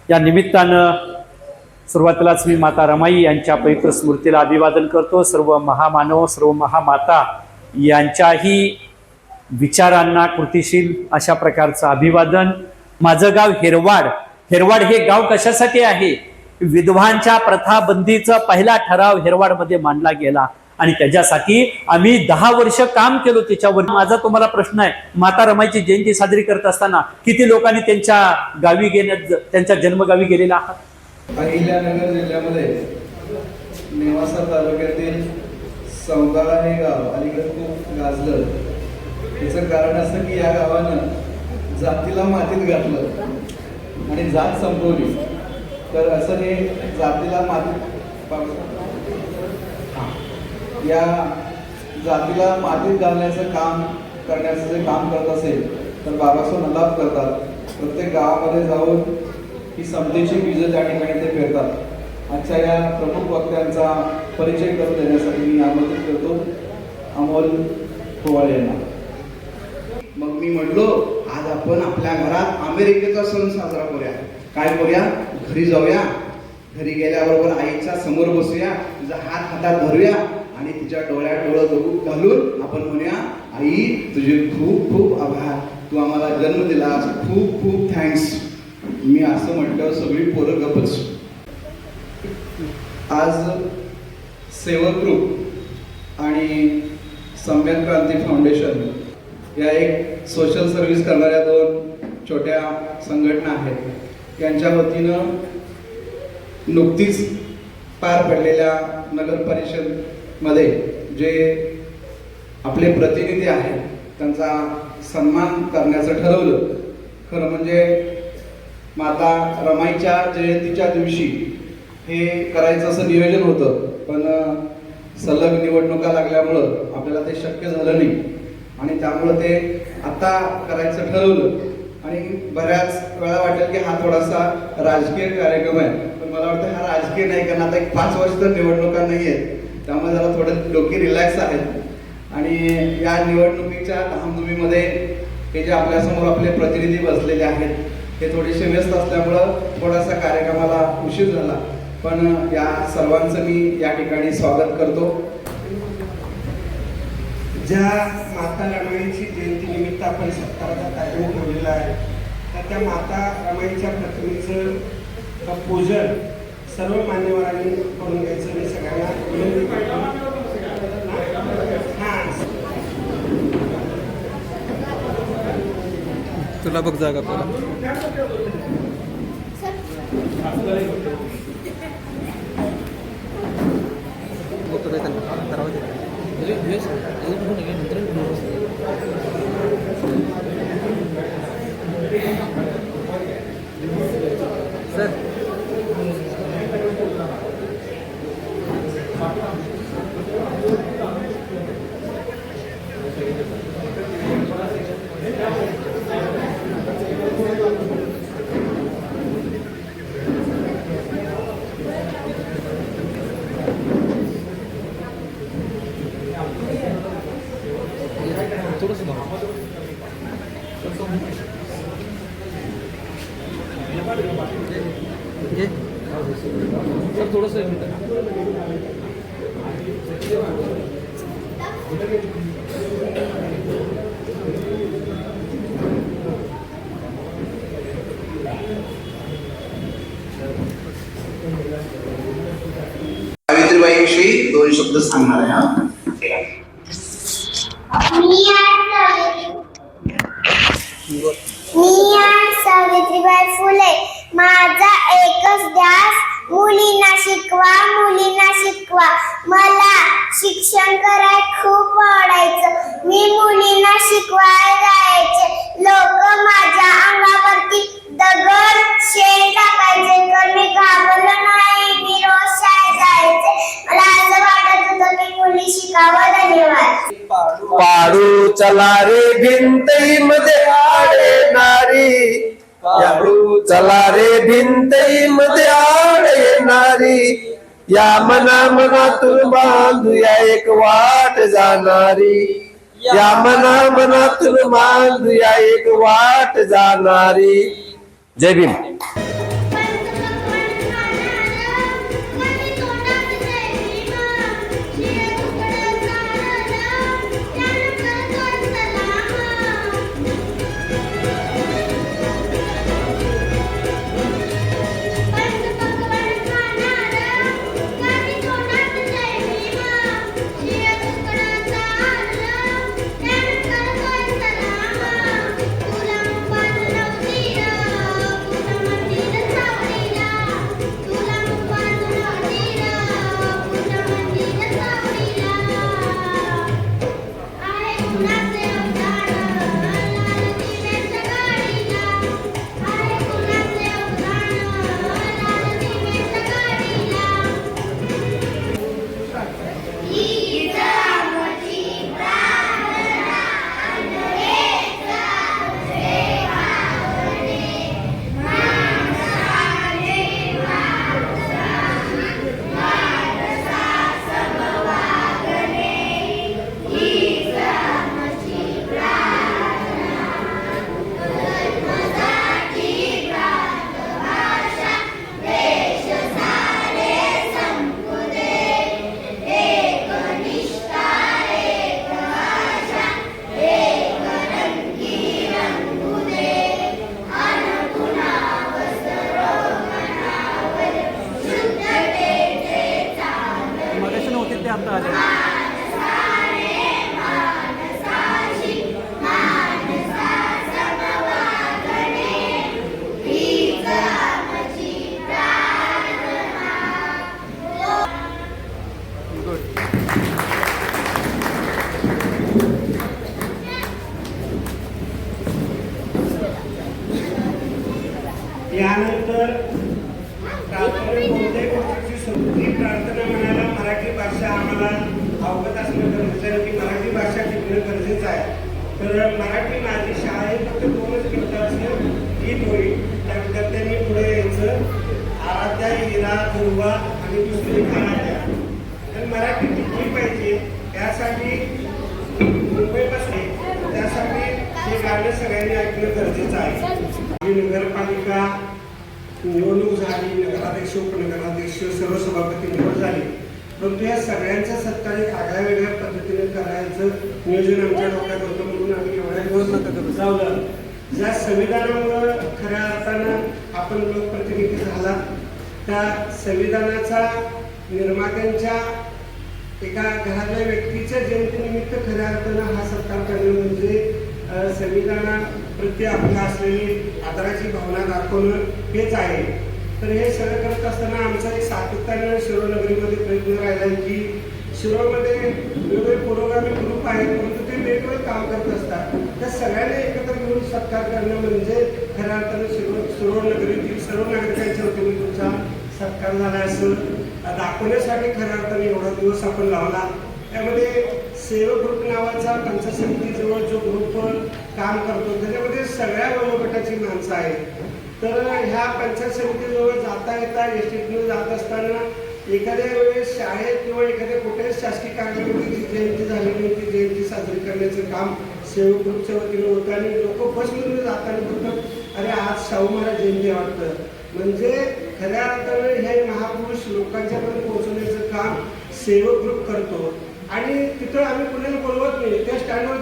या निमित्तानं सुरुवातीलाच मी माता रमाई यांच्या पवित्र स्मृतीला अभिवादन करतो। सर्व महामानव, सर्व महामाता यांच्याही विचारांना कृतिशील अशा प्रकारचं अभिवादन। माझं गाव हेरवाड। हेरवाड हे गाव कशासाठी आहे? विधवांच्या प्रथा बंदीचा पहिला ठराव हेरवाडमध्ये मांडला गेला आणि त्याच्यासाठी आम्ही 10 वर्ष काम केलो त्याच्यावर। माझा तुम्हाला प्रश्न आहे, माता रमाईची जयंती साजरी करत असताना किती लोकांनी त्यांच्या गावी त्यांच्या जन्मगावी गेलेला आहात? अहिल्यानगर जिल्ह्यामध्ये नेवासा तालुक्यातील सौंदाळा हे गाव अलीकडे खूप गाजलं। त्याचं कारण असं की या गावानं जातीला मातीत घातलं आणि जात संपवली। तर असं हे जातीला मातीत या जातीला मातीत घालण्याचं काम करण्याचं जे काम करत असेल तर बाबासाहेब नलाब करतात। प्रत्येक गावामध्ये जाऊन ही समतेची बीज त्या ठिकाणी ते पेरतात। आजच्या या प्रमुख वक्त्यांचा परिचय करून देण्यासाठी मी आमंत्रित करतो अमोल पोवाळे यांना। मग मी म्हणलो आज आपण आपल्या घरात अमेरिकेचा सण साजरा करूया। काय करूया? घरी जाऊया, घरी गेल्याबरोबर आईच्या समोर बसूया, तिचा हात हातात धरूया आणि तिच्या डोळ्यात डोळं घालून आपण म्हणूया, आई तुझे खूप खूप आभार, तू आम्हाला जन्म दिलास, खूप खूप थँक्स। मी असं म्हटलं सगळी पोरं गप्पच। आज सेवक ग्रुप आणि सम्यक क्रांती फाउंडेशन या एक सोशल सर्व्हिस करणाऱ्या 2 छोट्या संघटना आहेत। यांच्या वतीनं नुकतीच पार पडलेल्या नगर परिषदमध्ये जे आपले प्रतिनिधी आहेत त्यांचा सन्मान करण्याचं ठरवलं। खरं म्हणजे माता रमाईच्या जयंतीच्या दिवशी हे करायचं असं नियोजन होतं, पण सलग निवडणुका लागल्यामुळं आपल्याला ते शक्य झालं नाही आणि त्यामुळं ते आता करायचं ठरवलं। आणि बऱ्याच वेळा वाटेल की हा थोडासा राजकीय कार्यक्रम आहे, पण मला वाटतं हा राजकीय नाही, कारण आता एक 5 वर्ष तर निवडणुका नाही आहेत, त्यामुळे जरा थोडं डोकी रिलॅक्स आहेत। आणि या निवडणुकीच्या धामधुमीमध्ये हे जे आपल्यासमोर आपले प्रतिनिधी बसलेले आहेत हे थोडेसे व्यस्त असल्यामुळं थोडासा कार्यक्रमाला उशीर झाला, पण या सर्वांचं मी या ठिकाणी स्वागत करतो। ज्या माता रमाईची जयंती निमित्त आपण सत्काराचा कार्यक्रम ठेवलेला आहे, तर त्या माता रमाईच्या प्रतिमेचं पूजन सर्व मान्यवरांनी करून घ्यायचं आणि सगळ्यांना विनंती करतो। तुला बघ जागा सर सर थोडंसं सावित्रीबाईविषयी 2 शब्द सांगणार आहे। मी सावित्रीबाई फुले। माझा एकच ध्यास मुलींना शिकवा, मुलींना शिकवा। मला शिक्षण करायला खूप आवडायचं। मी मुलींना शिकवायला जायचे। लोक माझ्या अंगावरती दगड शेण टाकायचे, पण मी घाबरलो नाही। मी रोज शाळेत जायचे। मला असं वाटत होतं की मुली शिकावं। धन्यवाद। पाडू चला रे भिंतई मध्ये आडे नारी, पाडू चला रे भिंतई मध्ये आडे नारी, या मना मनातून बांधूया एक वाट जाणारी, या मना मनातून बांधूया एक वाट जाणारी। जय भीम। प्रार्थना कोणत्याही गोष्टीची सुरुवाती प्रार्थना म्हणायला मराठी भाषा आम्हाला अवगत असणं गरजेचं आहे की मराठी भाषा शिकणं गरजेचं आहे. तर मराठी माझी शाळेत फक्त 2च मिनिटाचं गीत होईल. त्या विद्यार्थ्यांनी पुढे यायचं, आराध्या हिरा दुर्वा आणि दुसरी आराध्या. तर मराठी टिकली पाहिजे त्यासाठी मुंबईपासून त्यासाठी हे गाणं सगळ्यांनी ऐकणं गरजेचं आहे. नगरपालिका निवडणूक झाली, नगराध्यक्ष उपनगराध्यक्ष सर्व सभापती निवड झाली, परंतु या सगळ्यांचा सत्कार एक आगळ्या वेगळ्या पद्धतीने करायचं नियोजन आमच्या डोक्यात होतं. म्हणून आम्ही एवढ्या दिवस लावलं. ज्या संविधानामुळे खऱ्या अर्थानं आपण लोकप्रतिनिधी झाला, त्या संविधानाचा निर्मात्यांच्या एका घरातल्या व्यक्तीच्या जयंतीनिमित्त खऱ्या अर्थानं हा सत्कार करणं म्हणजे संविधानाप्रती आपल्या असलेली आदराची भावना दाखवणं हेच आहे. तर हे सगळं करत असताना आमचा एक सातत्यानं शिरोळ नगरीमध्ये प्रयत्न राहिला आहे की शिरोळमध्ये वेगवेगळे पुरोगामी ग्रुप आहेत, परंतु ते वेगवेगळे काम करत असतात. त्या सगळ्यांना एकत्र घेऊन सत्कार करणं म्हणजे खऱ्या अर्थानं शिरोळ नगरीतील सर्व नागरिकांच्या वतीने तुमचा सत्कार झाला असं दाखवण्यासाठी खऱ्या अर्थाने एवढा दिवस आपण लावला. त्यामध्ये सेवक ग्रुप नावाचा पंचायत समितीजवळ जो ग्रुप काम करतो त्याच्यामध्ये सगळ्या वयोगटाची माणसं आहेत. तर ह्या पंचायत समितीजवळ जाता येता एसटीतून जात असताना एखाद्या वेळेस शाळेत किंवा एखाद्या कुठेही शासकीय कार्यालयामध्ये जयंती झालेली ती जयंती साजरी करण्याचं काम सेवक ग्रुपच्या वतीनं होतं. आणि लोक बसमधून जाताना बघतात, अरे आज शाहू महाराज जयंती वाटतं. म्हणजे खऱ्या अर्थानं हे महापुरुष लोकांच्यापर्यंत पोहोचवण्याचं काम सेवक ग्रुप करतो. आणि तिथं आम्ही कुणाला बोलवत नाही. त्या स्टँडवर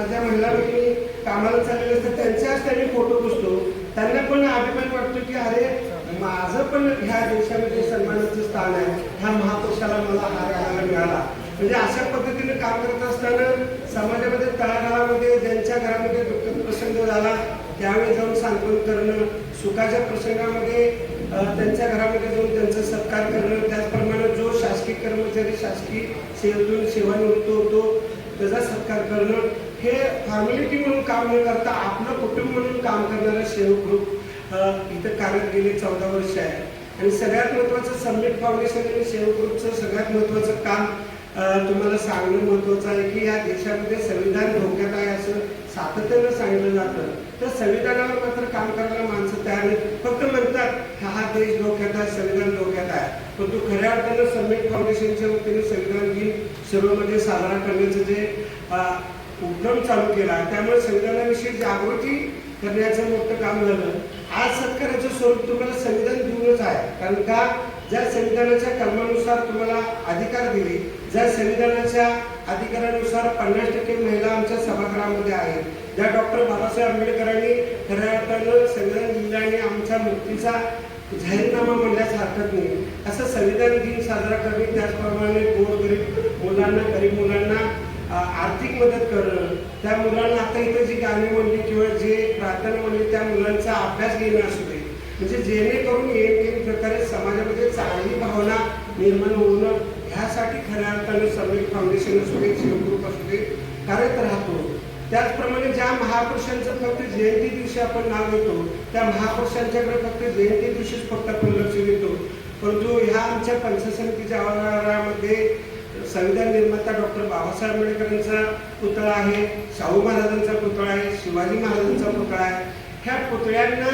ज्या महिला भगिनी कामाला चाललेले असतात त्यांच्याच त्यांनी फोटो पुसतो. त्यांना पण अभिमान वाटतो की अरे माझं पण ह्या देशामध्ये सन्मानाचं स्थान आहे, ह्या महापुरुषाला मला हार घालायला मिळाला. म्हणजे अशा पद्धतीने काम करत असताना समाजामध्ये तळागाळामध्ये ज्यांच्या घरामध्ये दुःखद प्रसंग झाला त्यावेळी जाऊन सांत्वन करणं, सुखाच्या प्रसंगामध्ये त्यांच्या घरामध्ये जाऊन त्यांचा सत्कार करणं, त्याचप्रमाणे जो शासकीय कर्मचारी शासकीय सेवेतून सेवानिवृत्त होतो त्याचा सत्कार करणं, हे फॉर्मॅलिटी म्हणून काम न करता आपलं कुटुंब म्हणून काम करणारा सेवक ग्रुप इथं कार्यरत गेले 14 वर्ष आहे. आणि सगळ्यात महत्त्वाचं समिट फाउंडेशन आणि सेवक ग्रुपचं सगळ्यात महत्त्वाचं काम तुम्हाला सांगणं महत्त्वाचं आहे की या देशामध्ये संविधान धोक्यात आहे असं सातत्यानं सांगितलं जातं. तर संविधानावर मात्र काम करायला माणसं तयार नाही. फक्त म्हणतात हा देश धोक्यात आहे, संविधान धोक्यात आहे, परंतु खऱ्या अर्थानं समिट फाउंडेशनच्या वतीने संविधान दिन शिरोळमध्ये साजरा करण्याचं जे उपक्रम चालू केला त्यामुळे संविधानाविषयी जागृती करण्याचं मोठं काम झालं. आज सत्काराचं स्वरूप तुम्हाला संविधान देऊनच आहे. कारण का ज्या संविधानाच्या कलमानुसार तुम्हाला अधिकार दिले, ज्या संविधानाच्या अधिकारानुसार 50% महिला आमच्या सभागृहामध्ये आहेत, ज्या डॉक्टर बाबासाहेब आंबेडकरांनी खऱ्या अर्थानं संविधान दिलं आणि आमच्या मुक्तीचा जाहीरनामा म्हणण्यास हरकत नाही असं संविधान दिन साजरा करणे, त्याचप्रमाणे गोरगरीब मुलांना गरीब मुलांना आर्थिक मदत करणं, त्या मुलांना आता इथं जी गाणी म्हणली किंवा जे प्रार्थना म्हणली त्या मुलांचा अभ्यास घेणं असू दे, म्हणजे जेणेकरून एक प्रकारे समाजामध्ये चांगली भावना निर्माण होणं ह्यासाठी खऱ्या अर्थानं समिट फाउंडेशन असू दे, सेवक ग्रुप असू दे कार्यरत राहतो. त्याचप्रमाणे ज्या महापुरुषांचं फक्त जयंती दिवशी आपण नाव घेतो त्या महापुरुषांच्याकडे फक्त जयंती दिवशीच फक्त आपण लक्ष देतो, परंतु ह्या आमच्या पंचायत समितीच्या आवारामध्ये संविधान निर्माता डॉक्टर बाबासाहेब आंबेडकरांचा पुतळा आहे, शाहू महाराजांचा पुतळा आहे, शिवाजी महाराजांचा पुतळा आहे. ह्या पुतळ्यांना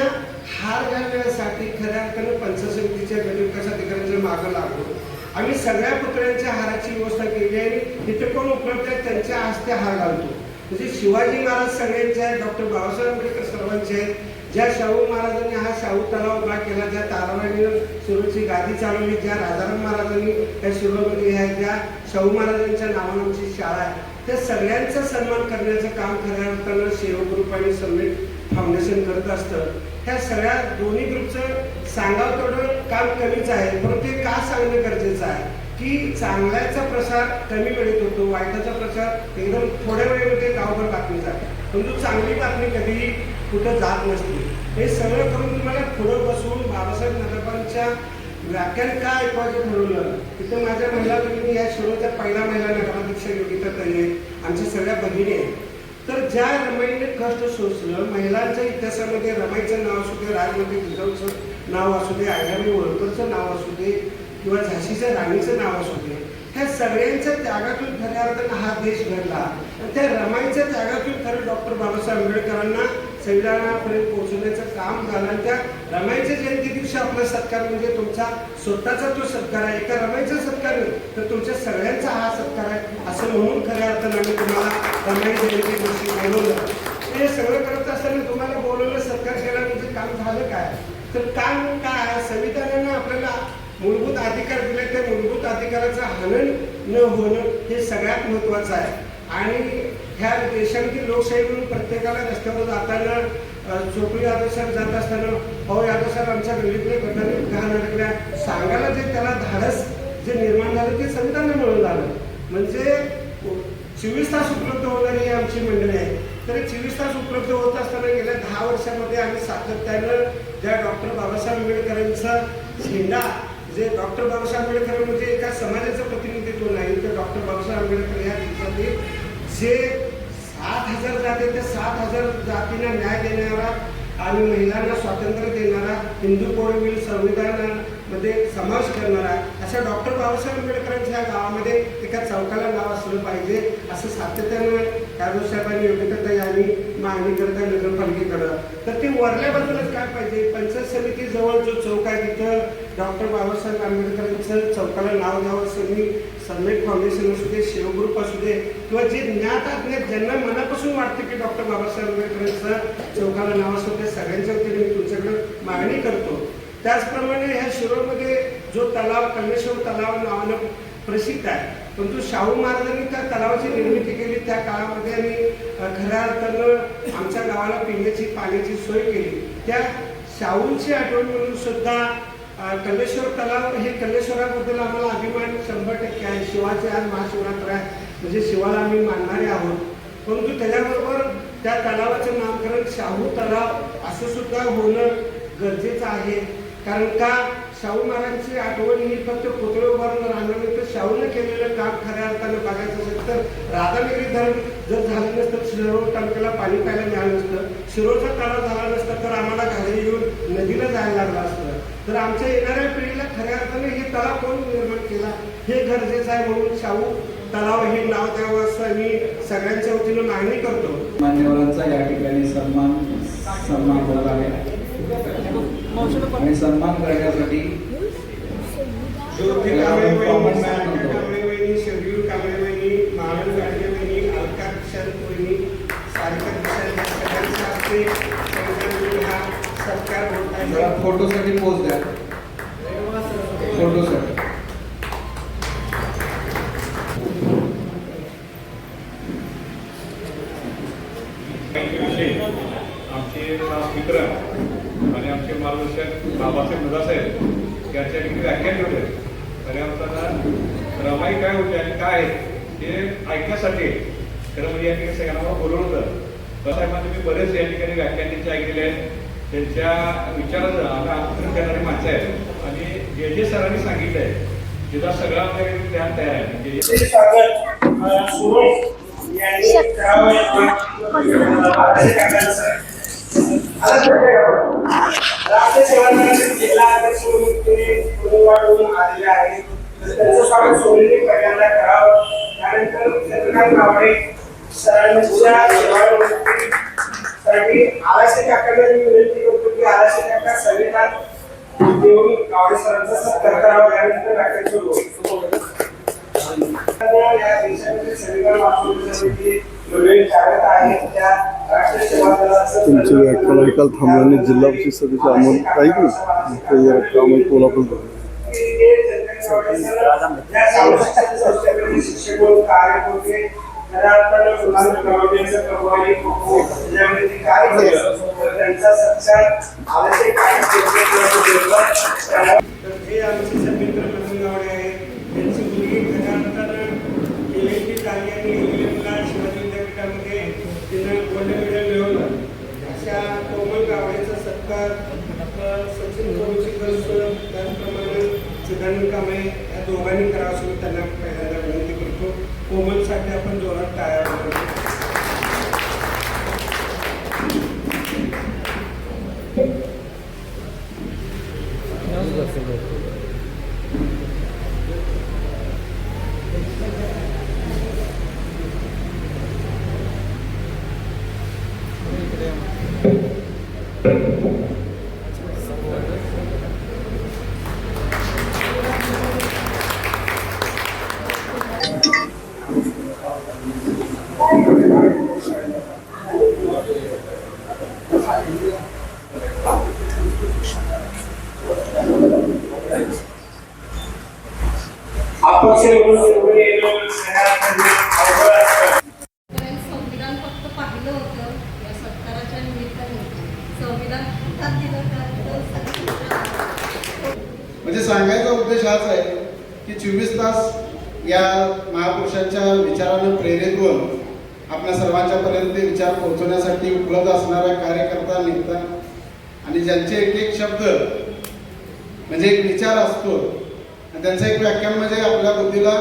हार घालण्यासाठी खऱ्या अर्थानं पंचायत समितीच्या गटविकास अधिकाऱ्यांच्या मागं लागलो. आम्ही सगळ्या पुतळ्यांच्या हाराची व्यवस्था केली आहे. इथे कोण उपलब्ध आहेत त्यांच्या हस्ते हार घालतो. म्हणजे शिवाजी महाराज सगळ्यांचे आहेत, डॉक्टर बाबासाहेब आंबेडकर सर्वांचे आहेत. ज्या शाहू महाराजांनी हा शाहू तलाव उभा केला, ज्या ताराबाईने शिरोळची गादी चालवली, ज्या राजाराम महाराजांनी त्या शिरोळमध्ये आहे, ज्या शाहू महाराजांच्या नावानं आमची शाळा आहे, त्या सगळ्यांचा सन्मान करण्याचं काम खऱ्या अर्थानं सेवक ग्रुप आणि समिट फाउंडेशन करत असतं. ह्या सगळ्या दोन्ही ग्रुपचं सांगावं तेवढं काम कमीच आहे, परंतु ते का सांगणं गरजेचं आहे की चांगल्याचा प्रसार कमी वेळेत होतो, वाईटाचा प्रसार एकदम थोड्या वेळेमध्ये गावभर बातमी जाते, परंतु चांगली बातमी कधीही कुठं जात नसते. हे सगळं करून तुम्हाला पुढं बसवून बाबासाहेब नगरपालिकेच्या व्याख्यान का ऐकवायचं ठरवलं. तिथं माझ्या महिला भगिनी या शिरोळच्या पहिल्या महिला नगराध्यक्ष योगिता ताई आहेत, आमच्या सगळ्या भगिनी आहेत. तर ज्या रमाईने कष्ट सोसलं, महिलांच्या इतिहासामध्ये रमाईचं नाव सुद्धा राजमध्ये जिजाऊचं नाव असू दे, अहिल्याबाई होळकरचं नाव असू दे किंवा झाशीच्या राणीचं नाव असू दे, ह्या सगळ्यांच्या त्यागातून खऱ्या अर्थानं हा देश घडला. आणि त्या रमाईच्या त्यागातून खरं डॉक्टर बाबासाहेब आंबेडकरांना संविधानापर्यंत पोहोचवण्याचं काम झालं. आणि त्या रमाईच्या जयंती दिवशी आपला सत्कार म्हणजे तुमचा स्वतःचा जो सत्कार आहे, एका रमाईचा सत्कार नाही तर तुमच्या सगळ्यांचा हा सत्कार आहे असं म्हणून खऱ्या अर्थानं आम्ही तुम्हाला रमाई जयंती दिवशी बोलवलं. हे सगळं करत असताना तुम्हाला बोलवलं, सत्कार केला म्हणजे काम झालं काय? तर काम काय आहे? संविधानानं आपल्याला मूलभूत अधिकार दिले, त्या मूलभूत अधिकाराचं हनन न होणं हे सगळ्यात महत्त्वाचं आहे. आणि ह्या देशामध्ये लोकशाही म्हणून प्रत्येकाला रस्त्यावर जाताना चोपडी यादव साहेब जात असताना अहो यादव साहेब आमच्या गल्लीतल्या गटाने घाण अडकल्या सांगायला जे त्याला धाडस जे निर्माण झालं ते संविधानामुळे झालं. म्हणजे 24 तास उपलब्ध होणारी ही आमची मंडळी आहे. तर 24 तास उपलब्ध होत असताना गेल्या 10 वर्षामध्ये आम्ही सातत्यानं ज्या डॉक्टर बाबासाहेब आंबेडकरांचा झेंडा, जे डॉक्टर बाबासाहेब आंबेडकर म्हणजे एका समाजाचं प्रतिनिधित्व नाही तर डॉक्टर बाबासाहेब आंबेडकर या दिवसातील जे 7,000 जाती त्या 7,000 जातींना न्याय देणारा आणि महिलांना स्वातंत्र्य देणारा, हिंदू कोडविल संविधानामध्ये समावेश करणारा अशा डॉक्टर बाबासाहेब आंबेडकरांच्या गावामध्ये एका चौकाला नाव असलं पाहिजे असं सातत्यानं यादव साहेबांनी योग्यता यांनी मागणी करत आहे नगरपालिकेकडं. तर ते वरल्या बाजूलाच काय पाहिजे, पंचायत समितीजवळ जो चौक आहे तिथं डॉक्टर बाबासाहेब आंबेडकरांचं चौकाला नाव द्यावं असं मी सन्मेक फाउंडेशन असू दे, शिवग्रुप असू दे किंवा जे ज्ञात अज्ञात ज्यांना मनापासून वाटतं की डॉक्टर बाबासाहेब आंबेडकरांचं चौकाला नाव असतं त्या सगळ्यांच्या वतीने मी तुमच्याकडे मागणी करतो. त्याचप्रमाणे ह्या शिरोळमध्ये जो तलाव कल्लेश्वर तलाव नावानं प्रसिद्ध आहे, परंतु शाहू महाराजांनी त्या तलावाची निर्मिती केली त्या काळामध्ये आणि खऱ्या अर्थानं आमच्या गावाला पिण्याची पाण्याची सोय केली. त्या शाहूंची आठवण म्हणून सुद्धा कल्लेश्वर तलाव हे कल्लेश्वराबद्दल आम्हाला अभिमान 100% आहे. शिवाचे आज महाशिवरात्र आहे म्हणजे शिवाला आम्ही मानणारे आहोत. परंतु त्याच्याबरोबर त्या तलावाचं नामकरण शाहू तलाव असं सुद्धा होणं गरजेचं आहे. कारण का शाहू महाराजांची आठवण ही फक्त पुतळे उभारून राहणार नाही तर शाहूने केलेलं काम खऱ्या अर्थानं बघायचं असेल तर राधानगरी धरण जर झालं नसतं शिरोळ तालुक्याला पाणी प्यायला मिळालं नसतं, शिरोळचा तलाव झाला नसता तर आम्हाला घागरी घेऊन नदीला जायला लागलं असतं. तर आमच्या येणाऱ्या पिढीला खऱ्या अर्थाने हे तलाव कोण निर्माण केला हे गरजेचं आहे. म्हणून शाहू तलाव हे नाव द्यावं असं मी सगळ्यांच्या वतीनं मागणी करतो. मान्यवरांचा या ठिकाणी सन्मान होत आहे आणि सन्मान करण्यासाठी ज्योती कांबळे वहिनी, शरयूर कांबळे वहिनी, मानव गाडगे वहिनी, अलका किशन वहिनी, सारिका किशन सगळ्यांच्या हस्ते हा सत्कार होत आहे. जरा फोटोसाठी पोच द्या. फोटोसाठी आमचे मित्र आणि आमचे मार्गदर्शक बाबासाहेब मुदासाहेब यांच्या ठिकाणी व्याख्यान ठेवले. खऱ्या अर्थानं रमाई काय होते आणि काय हे ऐकण्यासाठी खरं म्हणजे या ठिकाणी सगळ्यांना बोलवलं होतं. साहेबांचे मी बरेच या ठिकाणी व्याख्यान त्यांचे ऐकलेले आहेत. त्यांच्या विचाराचं आम्ही अनुसरण करणारी माणसं आहेत आणि जे जे सरांनी सांगितलं आहे तिथं सगळं आपल्याकडे ज्ञान तयार आहे. तुमचे व्याख्यान ऐकायला थांबल्याने जिल्हा परिषद सदस्य अमोल ऐकू अमोल कोल्हापूर हे आमचे समित्र मंगळवाडे आहेत. त्यांची मुलगी खऱ्या अर्थानं केलेली कार्य आणि इंग्लंडला शिवाजी विद्यापीठामध्ये तिनं गोल्ड मेडल मिळवलं. अशा कोमल गावडेचा सत्कार सचिन करुचिकर त्याचप्रमाणे चिदानंद कांबळे या दोघांनी करावा असं त्यांना पहिल्यांदा विनंती करतो. कोमलसाठी आपण जोरात टाळ्या वाजवतो. संविधान फक्त पाहिलं होतं या सत्काराच्या निमित्ताने संविधान हातात दिलं म्हणजे सांगायचा उद्देश हाच आहे की 24 तास या महापुरुषांच्या विचारानं प्रेरित होऊन आपल्या सर्वांच्या पर्यंत ते विचार पोहोचवण्यासाठी उपलब्ध असणाऱ्या कार्यकर्ता नेता आणि ज्यांचे एक एक शब्द म्हणजे एक विचार असतो आणि त्यांचं एक व्याख्यान म्हणजे आपल्या बुद्धीला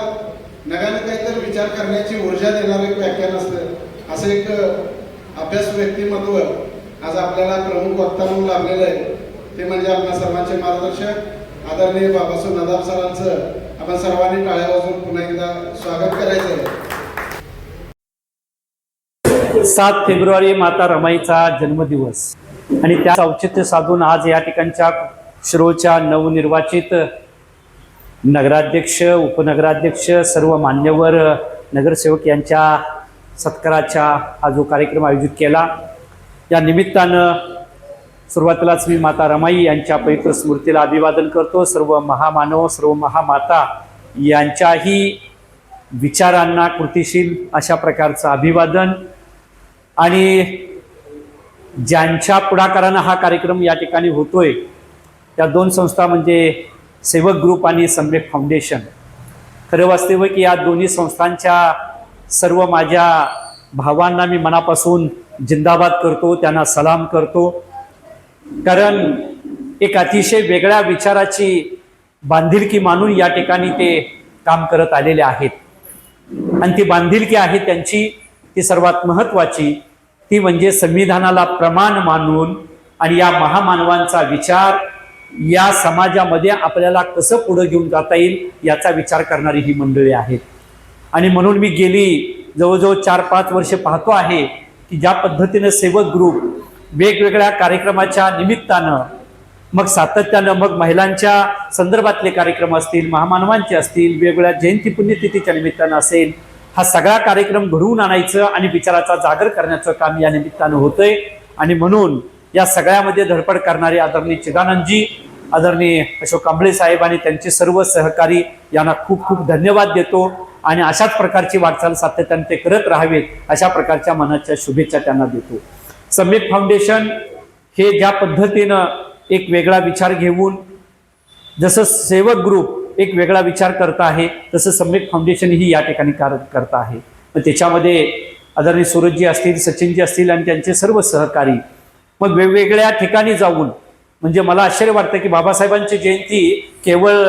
नव्यानं काहीतरी विचार करण्याची ऊर्जा देणारं एक व्याख्यान असतं. असं एक अभ्यास व्यक्तिमत्व आज आपल्याला प्रमुख वक्ता म्हणून लाभलेलं आहे. ते म्हणजे आपल्या सर्वांचे मार्गदर्शक आदरणीय बाबासाहेब नदाब सरांचं आपण सर्वांनी टाळ्या वाजवून पुन्हा एकदा स्वागत करायचं आहे. 7 फेब्रुवारी माता रमाईचा जन्मदिवस आणि त्या औचित्य साधून आज या ठिकाणच्या शिरोळच्या नवनिर्वाचित नगराध्यक्ष, उपनगराध्यक्ष, सर्व मान्यवर नगरसेवक यांच्या सत्काराचा हा जो कार्यक्रम आयोजित केला, या निमित्तानं सुरुवातीलाच मी माता रमाई यांच्या पवित्र स्मृतीला अभिवादन करतो. सर्व महामानव, सर्व महामाता यांच्याही विचारांना कृतिशील अशा प्रकारचं अभिवादन. आणि ज्यांच्या पुढाकारानं हा कार्यक्रम या ठिकाणी होतोय त्या 2 संस्था म्हणजे सेवक ग्रुप आणि सम्यक फाउंडेशन. खरं वास्तव की या दोन्ही संस्थांच्या सर्व माझ्या भावांना मी मनापासून जिंदाबाद करतो, त्यांना सलाम करतो. कारण एक अतिशय वेगळ्या विचाराची बांधिलकी मानून या ठिकाणी ते काम करत आलेले आहेत. आणि ती बांधिलकी आहे त्यांची, ती सर्वात महत्त्वाची, ती म्हणजे संविधानाला प्रमाण मानून आणि या महामानवांचा विचार या समाजामध्ये आपल्याला कसं पुढे घेऊन जाता येईल याचा विचार करणारी ही मंडळी आहेत. आणि म्हणून मी गेली जवळजवळ 4-5 वर्षे पाहतो आहे की ज्या पद्धतीनं सेवक ग्रुप वेगवेगळ्या कार्यक्रमाच्या निमित्तानं, मग सातत्यानं, मग महिलांच्या संदर्भातले कार्यक्रम असतील, महामानवांचे असतील, वेगवेगळ्या जयंती पुण्यतिथीच्या निमित्तानं असेल, हा सगळा कार्यक्रम घडवून आणायचं आणि विचाराचा जागर करण्याचं काम या निमित्तानं होतंय. आणि म्हणून या सगळ्यामध्ये धडपड करणारे आदरणीय चिदानंदजी, आदरणीय अशोक कांबळे साहेब आणि त्यांचे सर्व सहकारी यांना खूप खूप धन्यवाद देतो. आणि अशाच प्रकारची वाटचाल सातत्याने ते करत राहावेत अशा प्रकारच्या मनाच्या शुभेच्छा त्यांना देतो. सम्यक फाउंडेशन हे ज्या पद्धतीनं एक वेगळा विचार घेऊन, जसं सेवक ग्रुप एक वेगळा विचार करत आहे तसं सम्यक फाउंडेशन ही या ठिकाणी करत आहे. मग त्याच्यामध्ये आदरणीय सूरजजी असतील, सचिनजी असतील आणि त्यांचे सर्व सहकारी मग वेगवेगळ्या ठिकाणी जाऊन, म्हणजे मला आश्चर्य वाटतं की बाबासाहेबांची जयंती केवळ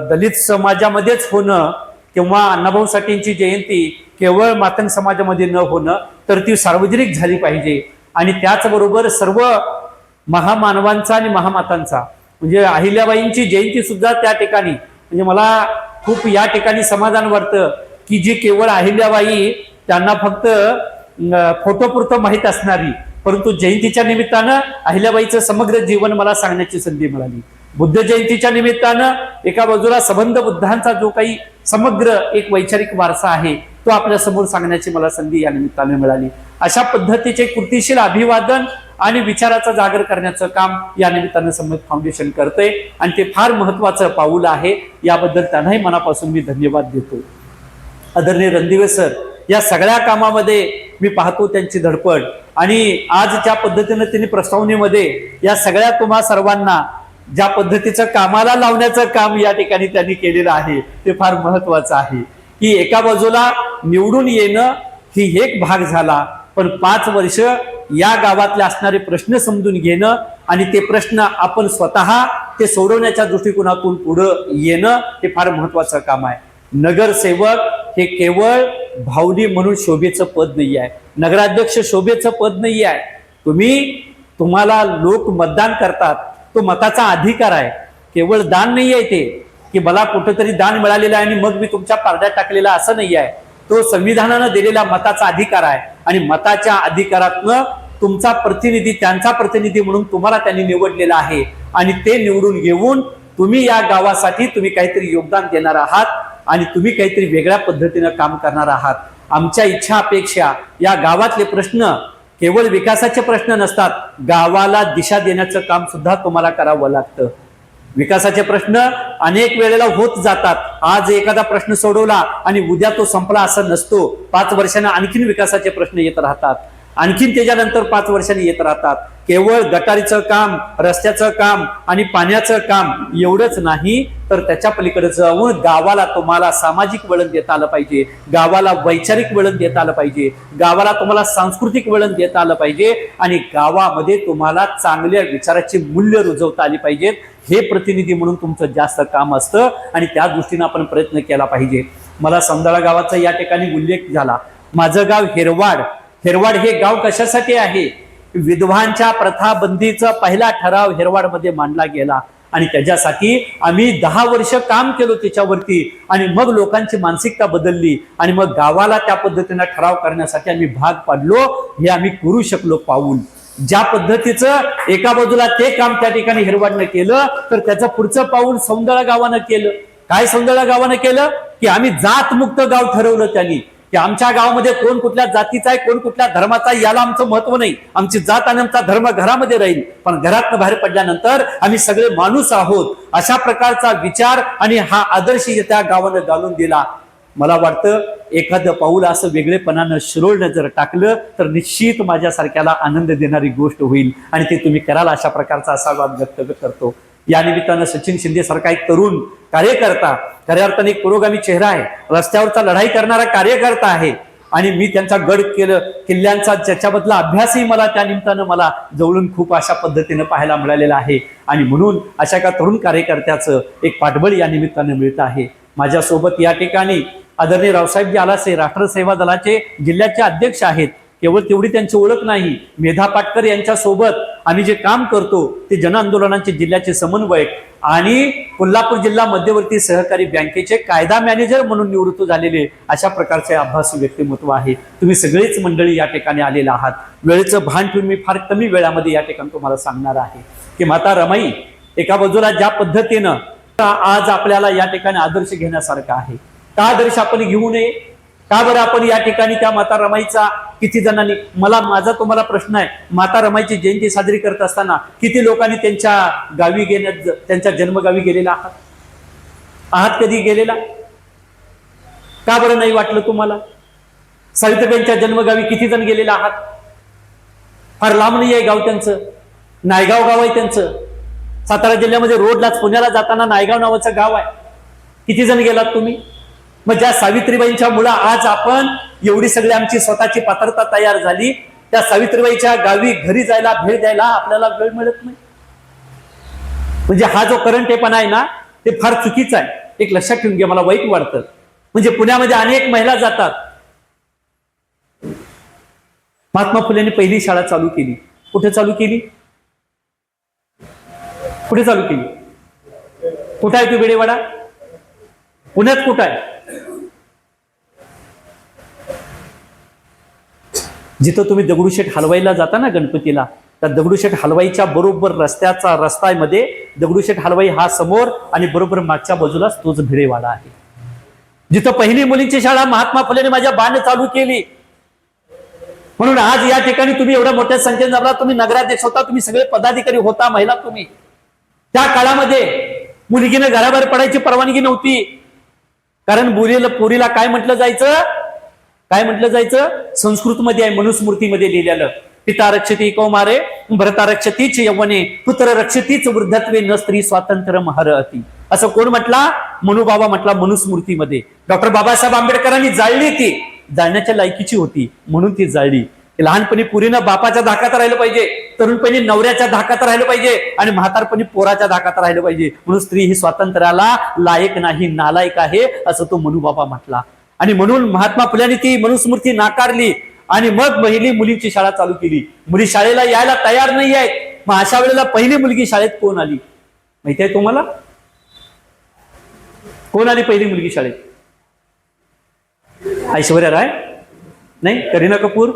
दलित समाजामध्येच होणं किंवा अण्णाभाऊ साठेंची जयंती केवळ मातंग समाजामध्ये न होणं, तर ती सार्वजनिक झाली पाहिजे. आणि त्याचबरोबर सर्व महामानवांचा आणि महामातांचा, म्हणजे अहिल्याबाईंची जयंती सुद्धा त्या ठिकाणी, म्हणजे मला खूप या ठिकाणी समाधान वाटतं की जी केवळ अहिल्याबाई त्यांना फक्त फोटोपुरतं माहीत असणारी, परंतु जयंतीच्या निमित्तानं अहिल्याबाईचं समग्र जीवन मला सांगण्याची संधी मिळाली. बुद्ध जयंतीच्या निमित्तानं एका बाजूला संबंध बुद्धांचा जो काही समग्र एक वैचारिक वारसा आहे तो आपल्या समोर सांगण्याची मला संधी या निमित्तानं मिळाली. अशा पद्धतीचे कृतिशील अभिवादन आणि विचाराचा जागर करण्याचं काम या निमित्तानं सम्यक फाउंडेशन करतंय आणि ते फार महत्त्वाचं पाऊल आहे. याबद्दल त्यांनाही मनापासून मी धन्यवाद देतो. आदरणीय रणदिवे सर या सगळ्या कामामध्ये मी पाहतो त्यांची धडपड, आणि आज ज्या पद्धतीनं त्यांनी प्रस्तावनेमध्ये या सगळ्या तुम्हा सर्वांना ज्या पद्धतीचं कामाला लावण्याचं काम या ठिकाणी त्यांनी केलेलं आहे ते फार महत्त्वाचं आहे. की एका बाजूला निवडून येणं ही एक भाग झाला, पण 5 वर्ष या गावातले असणारे प्रश्न समजून घेणं आणि ते प्रश्न आपण स्वतः ते सोडवण्याच्या दृष्टिकोनातून पुढं येणं हे फार महत्त्वाचं काम आहे. नगरसेवक हे केवळ भावनी म्हणून शोभेचं पद नाही आहे, नगराध्यक्ष शोभेचं पद नाही आहे. तुम्हाला लोक मतदान करतात, तो मताचा अधिकार आहे. केवळ दान नाही आहे ते, की मला कुठंतरी दान मिळालेलं आहे आणि मग मी तुमच्या पारड्यात टाकलेला असं नाही आहे. तो संविधानानं दिलेला मताचा अधिकार आहे आणि मताच्या अधिकारातनं तुमचा प्रतिनिधी, त्यांचा प्रतिनिधी म्हणून तुम्हाला त्यांनी निवडलेला आहे आणि ते निवडून घेऊन तुम्ही या गावासाठी तुम्ही काहीतरी योगदान देणार आहात आणि तुम्ही काहीतरी वेगळ्या पद्धतीनं काम करणार आहात. आमच्या इच्छा अपेक्षा, या गावातले प्रश्न केवळ विकासाचे प्रश्न नसतात, गावाला दिशा देण्याचं काम सुद्धा तुम्हाला करावं लागतं. विकासाचे प्रश्न अनेक वेळेला होत जातात. आज एखादा प्रश्न सोडवला आणि उद्या तो संपला असं नसतो. 5 वर्षांना आणखीन विकासाचे प्रश्न येत राहतात, आणखीन त्याच्यानंतर 5 वर्षांनी येत राहतात. केवळ गटारीचं काम, रस्त्याचं काम आणि पाण्याचं काम एवढंच नाही, तर त्याच्या पलीकडे जाऊन गावाला तुम्हाला सामाजिक वळण देता आलं पाहिजे, गावाला वैचारिक वळण देता आलं पाहिजे, गावाला तुम्हाला सांस्कृतिक वळण देता आलं पाहिजे आणि गावामध्ये तुम्हाला चांगल्या विचाराची मूल्य रुजवता आली पाहिजेत. हे प्रतिनिधी म्हणून तुमचं जास्त काम असतं आणि त्या दृष्टीनं आपण प्रयत्न केला पाहिजे. मला संदाळा गावाचा या ठिकाणी उल्लेख झाला. माझं गाव हेरवाड. हेरवाड हे गाव कशासाठी आहे? विधवांच्या प्रथा बंदीचा पहिला ठराव हेरवाडमध्ये मांडला गेला आणि त्याच्यासाठी आम्ही 10 वर्ष काम केलो त्याच्यावरती आणि मग लोकांची मानसिकता बदलली आणि मग गावाला त्या पद्धतीनं ठराव करण्यासाठी आम्ही भाग पाडलो. हे आम्ही करू शकलो पाऊल. ज्या पद्धतीचं एका बाजूला ते काम त्या ठिकाणी हेरवाडनं केलं, तर त्याचं पुढचं पाऊल सौंदळा गावानं केलं. काय सौंदळा गावानं केलं? की आम्ही जातमुक्त गाव ठरवलं त्यांनी, की आमच्या गावामध्ये कोण कुठल्या जातीचा आहे, कोण कुठल्या धर्माचा आहे याला आमचं महत्व नाही. आमची जात आणि आमचा धर्म घरामध्ये राहील, पण घरातनं बाहेर पडल्यानंतर आम्ही सगळे माणूस आहोत. अशा प्रकारचा विचार आणि हा आदर्श त्या गावानं घालून दिला. मला वाटतं एखादं पाऊल असं वेगळेपणानं शिरोळनं जर टाकलं तर निश्चित माझ्यासारख्याला आनंद देणारी गोष्ट होईल आणि ते तुम्ही कराल अशा प्रकारचा आशावाद व्यक्त करतो. या निमित्तानं सचिन शिंदे सारखा एक तरुण कार्यकर्ता, खऱ्या अर्थाने एक पुरोगामी चेहरा आहे, रस्त्यावरचा लढाई करणारा कार्यकर्ता आहे आणि मी त्यांचा गड किल्ल्यांचा त्याच्याबद्दला अभ्यासही मला त्या निमित्तानं मला जवळून खूप अशा पद्धतीनं पाहायला मिळालेला आहे आणि म्हणून अशा एका तरुण कार्यकर्त्याचं एक पाठबळ या निमित्तानं मिळत आहे. माझ्यासोबत या ठिकाणी आदरणीय रावसाहेबजी आलासे राष्ट्र सेवा दलाचे जिल्ह्याचे अध्यक्ष आहेत. केवळ तेवढी त्यांची ओळख नाही, मेधा पाटकर यांच्या सोबत आम्ही जे काम करतो ते जन आंदोलनांचे जिल्ह्याचे समन्वयक आणि कोल्हापूर जिल्हा मध्यवर्ती सहकारी बँकेचे कायदा मॅनेजर म्हणून निवृत्त झालेले अशा प्रकारचे अभ्यासू व्यक्तिमत्व आहे. तुम्ही सगळेच मंडळी या ठिकाणी आलेला आहात. वेळेचं भान ठेवून मी फार कमी वेळामध्ये या ठिकाणी तुम्हाला सांगणार आहे की माता रमाई एका बाजूला ज्या पद्धतीनं आज आपल्याला या ठिकाणी आदर्श घेण्यासारखा आहे. का आदर्श आपण घेऊ नये? का बरं आपण या ठिकाणी त्या माता रमाईचा किती जणांनी, माझा तुम्हाला प्रश्न आहे, माता रमाईची जयंती साजरी करत असताना किती लोकांनी त्यांच्या गावी त्यांच्या जन्मगावी गेलेला आहात कधी गेलेला? का बरं नाही वाटलं तुम्हाला? सावित्रीबाईंच्या जन्मगावी किती जण गेलेला आहात? फार लांब नाही आहे गाव त्यांचं, नायगाव गाव आहे त्यांचं. सातारा जिल्ह्यामध्ये रोडलाच पुण्याला जाताना नायगाव नावाचं गाव आहे. किती जण गेलात तुम्ही? मग ज्या सावित्रीबाईंच्या मुळे आज आपण एवढी सगळी आमची स्वतःची पात्रता तयार झाली, त्या सावित्रीबाईच्या गावी घरी जायला भेट द्यायला आपल्याला वेळ मिळत नाही. म्हणजे हा जो करंटेपणा आहे ना ते फार चुकीचं आहे. एक लक्षात ठेवून घ्या, मला वाईट वाटतं. म्हणजे पुण्यामध्ये अनेक महिला जातात. महात्मा फुलेंनी पहिली शाळा चालू केली. कुठे चालू केली? कुठे चालू केली? कुठं आहे तू बेडेवाडा? पुण्यात कुठं आहे? जिथं तुम्ही दगडूशेठ हलवाईला जाता ना गणपतीला, त्या दगडूशेठ हलवाईच्या बरोबर रस्त्यामध्ये दगडूशेठ हलवाई हा समोर आणि बरोबर मागच्या बाजूलाच तोच भिडेवाडा आहे. जिथं पहिली मुलींची शाळा महात्मा फुलेने माझ्या बाण चालू केली. म्हणून आज या ठिकाणी तुम्ही एवढ्या मोठ्या संख्येने जमला. तुम्ही नगराध्यक्ष होता, तुम्ही सगळे पदाधिकारी होता, महिला तुम्ही. त्या काळामध्ये मुलगीने घराबाहेर पडायची परवानगी नव्हती, कारण पुरीला काय म्हटलं जायचं? काय म्हटलं जायचं? संस्कृतमध्ये आहे, मनुस्मृतीमध्ये लिहिलेलं, पिता रक्षती कौमारे भरता रक्षतीच यवने पुत्र रक्षतीच वृद्धत्वे न स्त्री स्वातंत्र्य महरती. असं कोण म्हटला? मनुबाबा म्हटला मनुस्मृतीमध्ये. डॉक्टर बाबासाहेब आंबेडकरांनी जाळली, ती जाळण्याच्या लायकीची होती म्हणून ती जाळली. लहानपणी पुरीनं बापाच्या धाकात राहिलं पाहिजे, तरुणपणी नवऱ्याच्या धाकात राहिलं पाहिजे आणि म्हातारपणी पोराच्या धाकात राहिलं पाहिजे. म्हणून स्त्री ही स्वातंत्र्याला लायक नाही, नालायक आहे असं तो मनुबाबा म्हटला. आणि म्हणून महात्मा फुल्यांनी ती मनुस्मृती नाकारली आणि मग पहिली मुलींची शाळा चालू केली. मुली शाळेला यायला तयार नाही आहेत. मग अशा वेळेला पहिली मुलगी शाळेत कोण आली? माहिती आहे तुम्हाला? कोण आली पहिली मुलगी शाळेत? ऐश्वर्या राय नाही, करीना कपूर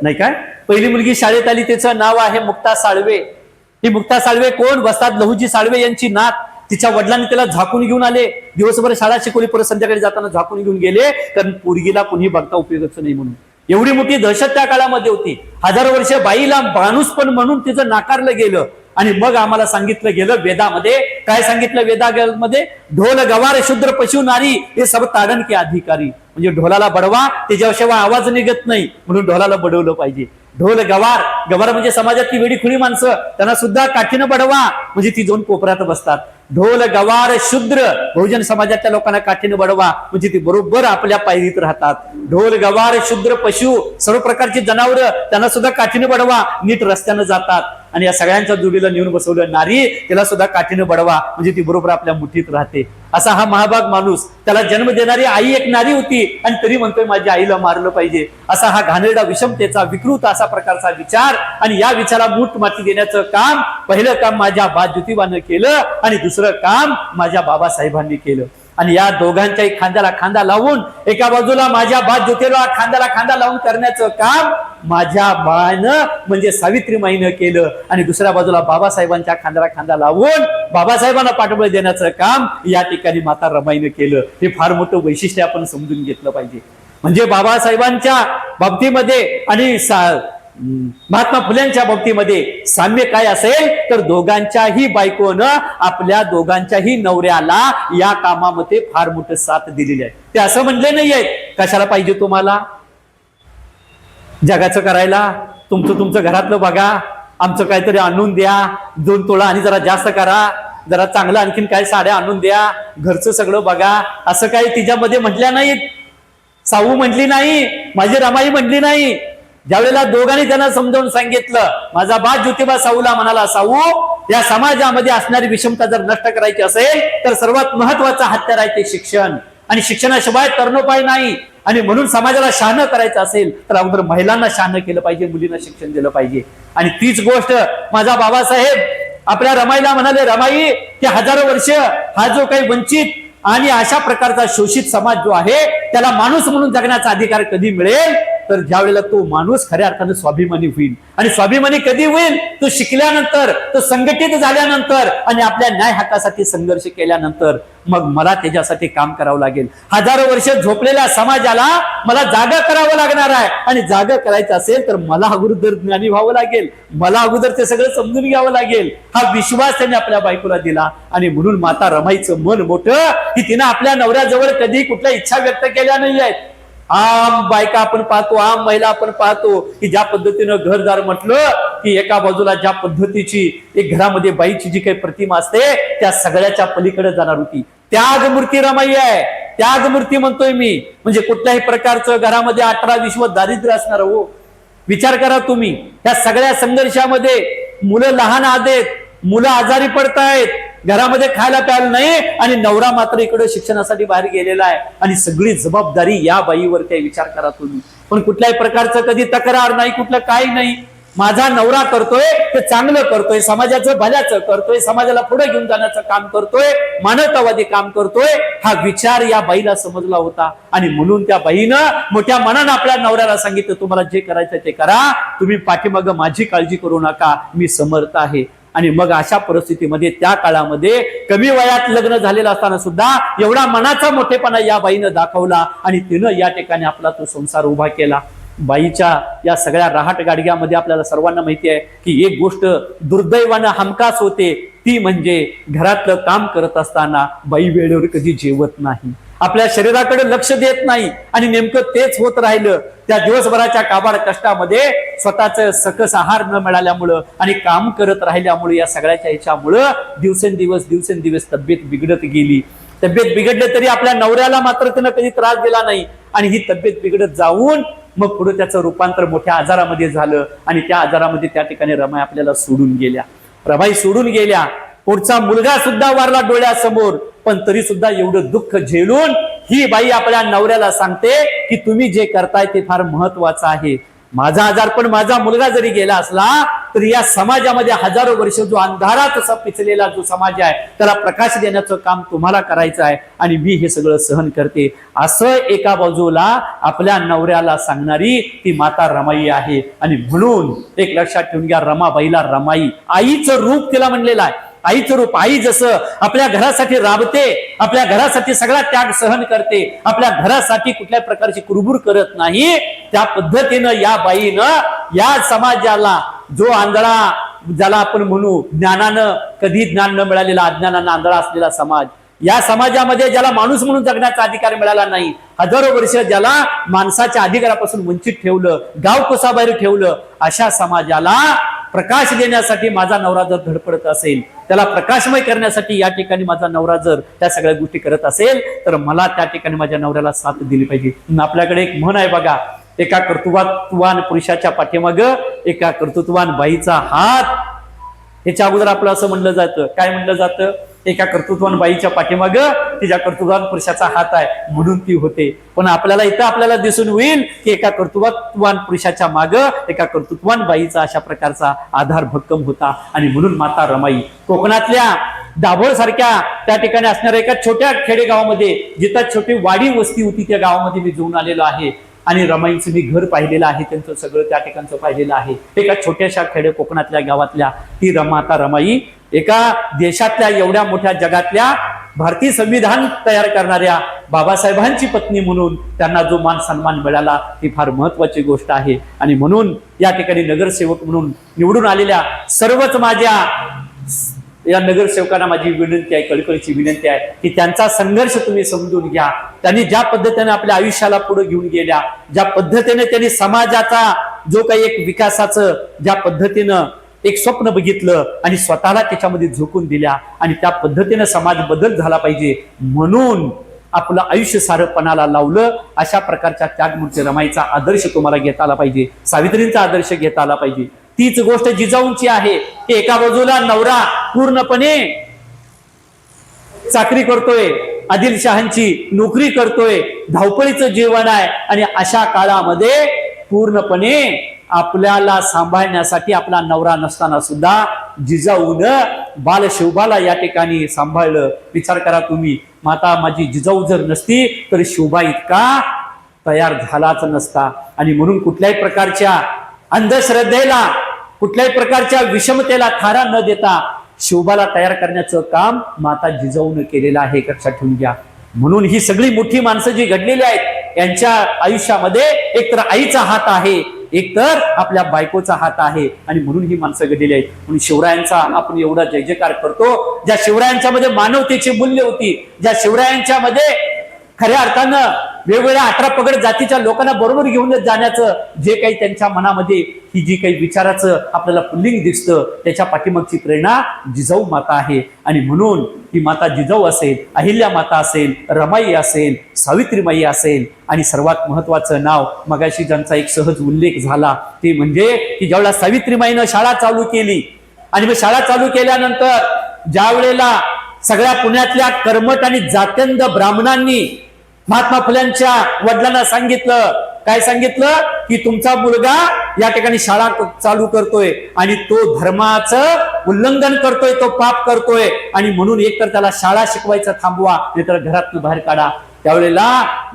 नाही. काय पहिली मुलगी शाळेत आली त्याचं नाव आहे मुक्ता साळवे. ही मुक्ता साळवे कोण? वस्ताद लहुजी साळवे यांची नात. तिच्या वडिलांनी त्याला झाकून घेऊन आले, दिवसभर शाळा शिकवली, परत संध्याकाळी जाताना झाकून घेऊन गेले, कारण पोरगीला कुणी बघता उपयोगाचं नाही म्हणून. एवढी मोठी दहशत त्या काळामध्ये होती. हजारो वर्ष बाईला माणूस पण म्हणून तिचं नाकारलं गेलं. आणि मग आम्हाला सांगितलं गेलं वेदामध्ये, काय सांगितलं वेदामध्ये? ढोल गवार शूद्र पशु नारी हे सब ताडण के अधिकारी. म्हणजे ढोलाला बडवा, त्याच्याशिवाय आवाज निघत नाही, म्हणून ढोलाला बडवलं पाहिजे. ढोल गवार, गवार म्हणजे समाजातली वेडी खुडी माणसं, त्यांना सुद्धा काठीनं बडवा, म्हणजे ती जाऊन कोपऱ्यात बसतात. ढोल गवार शूद्र, बहुजन समाजाच्या लोकांना काठीनं बडवा, म्हणजे ती बरोबर आपल्या पायरीत राहतात. ढोल गवार शूद्र पशु, सर्व प्रकारची जनावरं, त्यांना सुद्धा काठीनं बडवा, नीट रस्त्यानं जातात. आणि या सगळ्यांच्या जोडीला नेऊन बसवलं नारी, त्याला सुद्धा काठीनं बडवा, म्हणजे ती बरोबर आपल्या मुठीत राहते. असा हा महाभाग माणूस, त्याला जन्म देणारी आई एक नारी होती, आणि तरी म्हणतोय माझ्या आईला मारलं पाहिजे. असा हा घाणेरडा विषमतेचा विकृत असा प्रकारचा विचार, आणि या विचाराला मूठ माती देण्याचं काम पहिलं काम माझ्या बा ज्योतिबानं केलं, आणि दुसरं काम माझ्या बाबासाहेबांनी केलं. आणि या दोघांच्याही खांद्याला खांदा लावून, एका बाजूला माझ्या बा ज्योतिबा खांद्याला खांदा लावून करण्याचं काम माझ्या बानं म्हणजे सावित्रीमाईनं केलं, आणि दुसऱ्या बाजूला बाबासाहेबांच्या खांद्याला खांदा लावून बाबासाहेबांना पाठबळ देण्याचं काम या ठिकाणी माता रमाईनं केलं. हे फार मोठं वैशिष्ट्य आपण समजून घेतलं पाहिजे. म्हणजे बाबासाहेबांच्या बाबतीमध्ये आणि महात्मा फुल्यांच्या बाबतीमध्ये साम्य काय असेल तर दोघांच्याही बायकोनं आपल्या दोघांच्याही नवऱ्याला या कामामध्ये फार मोठं साथ दिलेली आहे. ते असं म्हणले नाहीये कशाला पाहिजे तुम्हाला जगाचं करायला, तुमचं घरातलं बघा, आमचं काहीतरी आणून द्या, 2 तोळा आणि जरा जास्त करा, जरा चांगलं आणखीन काय साड्या आणून द्या, घरचं सगळं बघा, असं काही तिच्यामध्ये म्हटल्या नाहीत. साऊ म्हटली नाही, माझी रमाई म्हटली नाही. ज्यावेळेला दोघांनी त्यांना समजावून सांगितलं, माझा बा ज्योतिबा साऊला म्हणाला, साऊ या समाजामध्ये असणारी विषमता जर नष्ट करायची असेल तर सर्वात महत्वाचा हत्यार आहे ते शिक्षण, आणि शिक्षणाशिवाय तरणोपाय नाही. आणि म्हणून समाजाला शहाणं करायचं असेल तर अगोदर महिलांना शहाणं केलं पाहिजे, मुलींना शिक्षण दिलं पाहिजे. आणि तीच गोष्ट माझा बाबासाहेब आपल्या रमाईला म्हणाले, रमाई की हजारो वर्ष हा जो काही वंचित आणि अशा प्रकारचा शोषित समाज जो आहे त्याला माणूस म्हणून जगण्याचा अधिकार कधी मिळेल तर ज्या वेळेला तो माणूस खऱ्या अर्थाने स्वाभिमानी होईल. आणि स्वाभिमानी कधी होईल? तो शिकल्यानंतर, तो संघटित झाल्यानंतर आणि आपल्या न्याय हक्कासाठी संघर्ष केल्यानंतर. मग मला त्याच्यासाठी काम करावं लागेल. हजारो वर्ष झोपलेल्या समाजाला मला जागा करावं लागणार आहे, आणि जागा करायचं असेल तर मला अगोदर ज्ञानी व्हावं लागेल, मला अगोदर ते सगळं समजून घ्यावं लागेल. हा विश्वास त्यांनी आपल्या बायकोला दिला. आणि म्हणून माता रमाईचं मन मोठं की तिनं आपल्या नवऱ्याजवळ कधी कुठल्या इच्छा व्यक्त केल्या नाही आहेत. आम बायका आपण पाहतो, आम महिला आपण पाहतो की ज्या पद्धतीनं घरदार म्हटलं की एका बाजूला ज्या पद्धतीची एक घरामध्ये बाईची जी काही प्रतिमा असते त्या सगळ्याच्या पलीकडे जाणार होती. त्यागमूर्ती रमाई आहे, त्यागमूर्ती म्हणतोय मी. म्हणजे कुठल्याही प्रकारचं घरामध्ये 18-20 दारिद्र्य असणार हो. विचार करा तुम्ही, या सगळ्या संघर्षामध्ये मुलं लहान आहेत, मुलं आजारी पडतायत, घरामध्ये खायला प्यायला नाही, आणि नवरा मात्र इकडे शिक्षणासाठी बाहेर गेलेला आहे, आणि सगळी जबाबदारी या बाईवरती आहे. विचार करा तुम्ही. पण कुठल्याही प्रकारचं कधी तक्रार नाही, कुठलं काही नाही. माझा नवरा करतोय ते चांगलं करतोय, समाजाचं भल्याचं करतोय, समाजाला पुढे घेऊन जाण्याचं काम करतोय, मानवतावादी काम करतोय. हा विचार या बाईला समजला होता. आणि म्हणून त्या बाईनं मोठ्या मनानं आपल्या नवऱ्याला सांगितलं, तुम्हाला जे करायचं ते करा, तुम्ही पाठीमागं माझी काळजी करू नका, मी समर्थ आहे. आणि मग अशा परिस्थितीमध्ये त्या काळामध्ये कमी वयात लग्न झालेलं असताना सुद्धा एवढा मनाचा मोठेपणा या बाईनं दाखवला, आणि तिनं या ठिकाणी आपला तो संसार उभा केला. बाईच्या या सगळ्या राहट गाडग्यामध्ये आपल्याला सर्वांना माहिती आहे की एक गोष्ट दुर्दैवानं हमखास होते, ती म्हणजे घरातलं काम करत असताना बाई वेळेवर कधी जेवत नाही, आपल्या शरीराकडे लक्ष देत नाही. आणि नेमकं तेच होत राहिलं. त्या दिवसभराच्या काबाड कष्टामध्ये स्वतःच सकस आहार न मिळाल्यामुळं आणि काम करत राहिल्यामुळे या सगळ्याच्या ह्याच्यामुळं दिवसेंदिवस तब्येत बिघडत गेली. तब्येत बिघडले तरी आपल्या नवऱ्याला मात्र त्यानं कधी त्रास दिला नाही, आणि ही तब्येत बिघडत जाऊन मग पुढे त्याचं रूपांतर मोठ्या आजारामध्ये झालं. आणि त्या आजारामध्ये त्या ठिकाणी रमाई आपल्याला सोडून गेल्या. रमाई सोडून गेल्या, पुढचा मुलगा सुद्धा वारला डोळ्यासमोर. पण तरी सुद्धा एवढं दुःख झेलून ही बाई आपल्या नवऱ्याला सांगते की तुम्ही जे करताय ते फार महत्वाचं आहे. माझा आजार पण माझा मुलगा जरी गेला असला तर या समाजामध्ये हजारो वर्ष जो अंधारात असा पिचलेला जो समाज आहे त्याला प्रकाश देण्याचं काम तुम्हाला करायचं आहे आणि मी हे सगळं सहन करते, असं एका बाजूला आपल्या नवऱ्याला सांगणारी ती माता रमाई आहे. आणि म्हणून एक लक्षात ठेवून घ्या, रमाबाईला रमाई आईचं रूप तिला म्हणलेलं आहे. आईचं रूप, आई जसं आपल्या घरासाठी राबते, आपल्या घरासाठी सगळा त्याग सहन करते, आपल्या घरासाठी कुठल्या प्रकारची कुरबुर करत नाही, त्या पद्धतीनं या बाईनं या समाजाला जो आंधळा, ज्याला आपण म्हणू ज्ञानानं कधी ज्ञान न मिळालेला, अज्ञानानं आंधळा असलेला समाज, या समाजामध्ये ज्याला माणूस म्हणून जगण्याचा अधिकार मिळाला नाही, हजारो वर्ष ज्याला माणसाच्या अधिकारापासून वंचित ठेवलं, गाव कोसाबाहेर ठेवलं, अशा समाजाला प्रकाश देण्यासाठी माझा नवरा जर धडपडत असेल, त्याला प्रकाशमय करण्यासाठी या ठिकाणी माझा नवरा जर त्या सगळ्या गोष्टी करत असेल, तर मला त्या ठिकाणी माझ्या नवऱ्याला साथ दिली पाहिजे. आपल्याकडे एक म्हण आहे बघा, एका कर्तृत्ववान पुरुषाच्या पाठीमाग एका कर्तृत्ववान बाईचा हात. त्याच्या अगोदर आपलं असं म्हणलं जातं, काय म्हणलं जातं, एका कर्तृत्ववान बाईच्या पाठीमाग तिच्या कर्तृत्ववान पुरुषाचा हात आहे म्हणून ती होते. पण आपल्याला इथं आपल्याला दिसून होईल की एका कर्तृत्ववान पुरुषाच्या माग एका कर्तृत्ववान बाईचा अशा प्रकारचा आधार भक्कम होता. आणि म्हणून माता रमाई कोकणातल्या दाभोळ सारख्या त्या ठिकाणी असणाऱ्या एका छोट्या खेडेगावामध्ये, जिथं छोटी वाडी वस्ती होती, त्या गावामध्ये मी जाऊन आलेलो आहे आणि रमाईंचं मी घर पाहिलेलं आहे, त्यांचं सगळं त्या ठिकाणचं पाहिलेलं आहे. एका छोट्याशा खेडे कोकणातल्या गावातल्या ती माता रमाई एका देशातल्या एवढ्या मोठ्या जगातल्या भारतीय संविधान तयार करणाऱ्या बाबासाहेबांची पत्नी म्हणून त्यांना जो मान सन्मान मिळाला ती फार महत्वाची गोष्ट आहे. आणि म्हणून या ठिकाणी नगरसेवक म्हणून निवडून आलेल्या सर्वच माझ्या या नगरसेवकांना माझी विनंती आहे, कळकळीची विनंती आहे की त्यांचा संघर्ष तुम्ही समजून घ्या. त्यांनी ज्या पद्धतीने आपल्या आयुष्याला पुढे घेऊन गेल्या, ज्या पद्धतीने त्यांनी समाजाचा जो काही एक विकासाचं ज्या पद्धतीनं एक स्वप्न बघितलं आणि स्वतःला त्याच्यामध्ये झोकून दिल्या आणि त्या पद्धतीनं समाज बदल झाला पाहिजे म्हणून आपलं आयुष्य सारपणाला लावलं. अशा प्रकारच्या त्यागमूर्ती रमाईचा आदर्श तुम्हाला घेता आला पाहिजे, सावित्रींचा आदर्श घेता आला पाहिजे. तीच गोष्ट जिजाऊंची आहे की एका बाजूला नवरा पूर्णपणे चाकरी करतोय, आदिलशहांची नोकरी करतोय, धावपळीचं जीवन आहे आणि अशा काळामध्ये पूर्णपणे आपल्याला सांभाळण्यासाठी आपला नवरा नसताना सुद्धा जिजाऊन बालशिवबाला या ठिकाणी सांभाळलं. विचार करा तुम्ही, माता माझी जिजाऊ जर नसती तर शिवबा इतका तयार झालाच नसता. आणि म्हणून कुठल्याही प्रकारच्या अंधश्रद्धेला, कुठल्याही प्रकारच्या विषमतेला थारा न देता शिवबाला तयार करण्याचं काम माता जिजाऊन केलेलं आहे, लक्षात ठेवून घ्या. म्हणून ही सगळी मोठी माणसं जी घडलेली आहेत यांच्या आयुष्यामध्ये एकतर आईचा हात आहे, एकतर आपल्या बायकोचा हात आहे आणि म्हणून ही माणसं घडलेली आहेत. म्हणून शिवरायांचा आपण एवढा जय जयकार करतो. ज्या शिवरायांच्या मध्ये मानवतेची मूल्य होती, ज्या शिवरायांच्या मध्ये खऱ्या अर्थानं वेगवेगळ्या 18 पगड जातीच्या लोकांना बरोबर घेऊन जाण्याचं जे काही त्यांच्या मनामध्ये ही जी काही विचाराचं आपल्याला पुल्लिंग दिसतं त्याच्या पाठीमागची प्रेरणा जिजाऊ माता आहे. आणि म्हणून ही माता जिजाऊ असेल, अहिल्या माता असेल, रमाई असेल, सावित्रीमाई असेल आणि सर्वात महत्वाचं नाव मगाशी ज्यांचा एक सहज उल्लेख झाला ते म्हणजे की ज्यावेळेला सावित्रीमाईनं शाळा चालू केली आणि मग शाळा चालू केल्यानंतर ज्या वेळेला सगळ्या पुण्यातल्या कर्मठ आणि जात्यंध ब्राह्मणांनी महात्मा फुल्यांच्या वडिलांना सांगितलं, काय सांगितलं की तुमचा मुलगा या ठिकाणी शाळा चालू करतोय आणि तो धर्माचं उल्लंघन करतोय, तो पाप करतोय आणि म्हणून एकतर त्याला शाळा शिकवायचं थांबवा नाहीतर घरातून बाहेर काढा. त्यावेळेला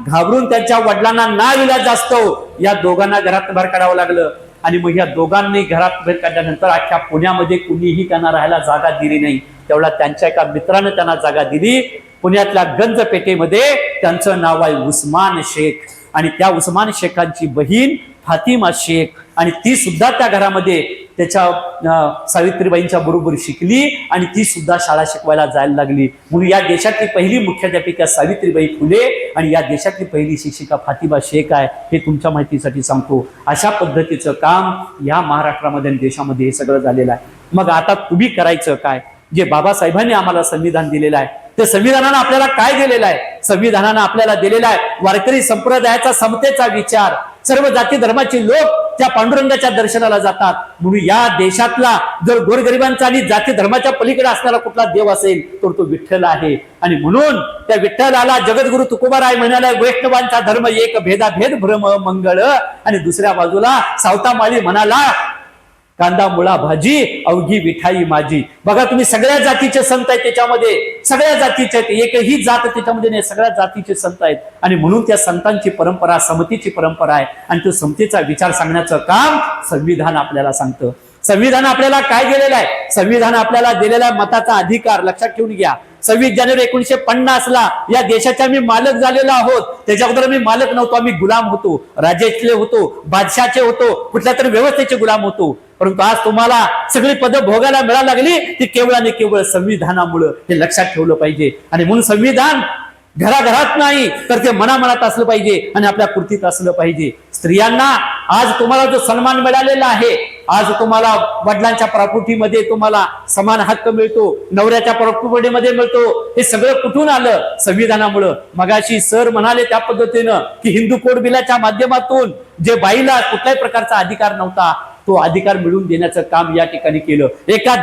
घाबरून त्यांच्या वडिलांना नाविलाज असतो या दोघांना घरात बाहेर काढावं लागलं. आणि मग या दोघांनी घरात बाहेर काढल्यानंतर अख्ख्या पुण्यामध्ये कुणीही त्यांना राहायला जागा दिली नाही. त्यावेळेला त्यांच्या एका मित्रानं त्यांना जागा दिली पुण्यातल्या गंज पेठेमध्ये. त्यांचं नाव आहे उस्मान शेख आणि त्या उस्मान शेखांची बहीण फातिमा शेख आणि ती सुद्धा त्या घरामध्ये त्याच्या सावित्रीबाईंच्या बरोबर शिकली आणि ती सुद्धा शाळा शिकवायला जायला लागली. म्हणून या देशातली पहिली मुख्याध्यापिका सावित्रीबाई फुले आणि या देशातली पहिली शिक्षिका फातिमा शेख आहे, हे तुमच्या माहितीसाठी सांगतो. अशा पद्धतीचं काम या महाराष्ट्रामध्ये आणि देशामध्ये हे सगळं झालेलं आहे. मग आता तुम्ही करायचं काय? जे बाबासाहेबांनी आम्हाला संविधान दिलेलं आहे ते संविधानानं आपल्याला काय दिलेलं आहे? संविधानानं आपल्याला दिलेला आहे वारकरी संप्रदायाचा समतेचा विचार. सर्व जाती धर्माचे लोक त्या पांडुरंगाच्या दर्शनाला जातात. म्हणून या देशातला जर गोरगरिबांचा आणि जाती धर्माच्या पलीकडे असणारा कुठला देव असेल तर तो विठ्ठल आहे. आणि म्हणून त्या विठ्ठलाला जगद्गुरु तुकोबाराय म्हणाला, वैष्णवांचा धर्म एक भेदाभेद भ्रम मंगळ. आणि दुसऱ्या बाजूला सावतामाळी म्हणाला कांदा मुळा भाजी अवघी विठाई माझी. बघा तुम्ही सगळ्या जातीचे संत आहेत त्याच्यामध्ये, सगळ्या जातीचे आहेत, एकही जात त्याच्यामध्ये नाही, सगळ्या जातीचे संत आहेत. आणि म्हणून त्या संतांची परंपरा समतेची परंपरा आहे. आणि तो समतेचा विचार सांगण्याचं काम संविधान आपल्याला सांगतं. संविधान आपल्याला काय दिलेलं आहे? संविधान आपल्याला दिलेला मताचा अधिकार. लक्षात ठेवून घ्या, 26 जानेवारी 1950 ला या देशाच्या मी मालक झालेलो आहोत. त्याच्या अगोदर मी मालक नव्हतो, आम्ही गुलाम होतो, राजाचे होतो, बादशाचे होतो, कुठल्या तरी व्यवस्थेचे गुलाम होतो. परंतु आज तुम्हाला सगळी पदं भोगायला मिळायला लागली ती केवळ आणि केवळ संविधानामुळं. हे लक्षात ठेवलं पाहिजे. आणि म्हणून संविधान घराघरात नाही तर ते मनामनात असलं पाहिजे आणि आपल्या कृतीत असलं पाहिजे. स्त्रियांना आज तुम्हाला जो सन्मान मिळालेला आहे, आज तुम्हाला वडिलांच्या प्रॉपर्टीमध्ये तुम्हाला समान हक्क मिळतो, नवऱ्याच्या प्रॉपर्टीमध्ये मिळतो, हे सगळं कुठून आलं? संविधानामुळं. मगाशी सर म्हणाले त्या पद्धतीनं की हिंदू कोड बिलाच्या माध्यमातून जे बाईला कुठल्याही प्रकारचा अधिकार नव्हता तो अधिकार मिळवून देण्याचं काम या ठिकाणी केलं. एका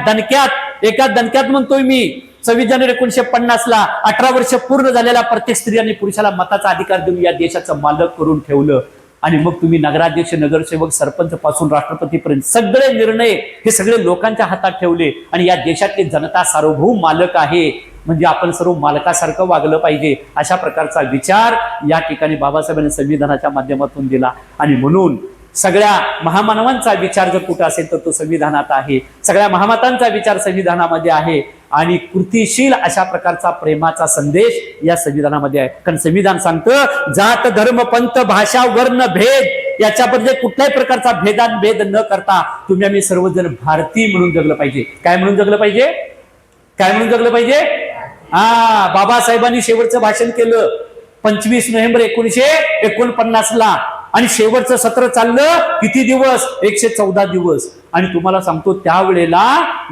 दणक्यात म्हणतोय मी, 26 जानेवारी 1950 ला 18 वर्ष पूर्ण झालेल्या प्रत्येक स्त्री आणि पुरुषाला मताचा अधिकार देऊन या देशाचं मालक करून ठेवलं. आणि मग तुम्ही नगराध्यक्ष, नगरसेवक, सरपंच पासून राष्ट्रपतीपर्यंत सगळे निर्णय हे सगळे लोकांच्या हातात ठेवले. आणि या देशातली जनता सार्वभौम मालक आहे, म्हणजे आपण सर्व मालकासारखं वागलं पाहिजे. अशा प्रकारचा विचार या ठिकाणी बाबासाहेबांनी संविधानाच्या माध्यमातून दिला. आणि म्हणून सगळ्या महामानवांचा विचार जर कुठं असेल तर तो संविधानात आहे. सगळ्या महामतांचा विचार संविधानामध्ये आहे. आणि कृतीशील अशा प्रकारचा प्रेमाचा संदेश या संविधानामध्ये आहे. कारण संविधान सांगतं जात धर्म पंथ भाषा वर्ण भेद याच्याबद्दल कुठल्याही प्रकारचा भेद न करता तुम्ही आम्ही सर्वजण भारतीय म्हणून जगलं पाहिजे. काय म्हणून जगलं पाहिजे? काय म्हणून जगलं पाहिजे? बाबासाहेबांनी शेवटचं भाषण केलं 25 नोव्हेंबर 1949 ला. आणि शेवटचं सत्र चाललं किती दिवस? 114 दिवस. आणि तुम्हाला सांगतो त्यावेळेला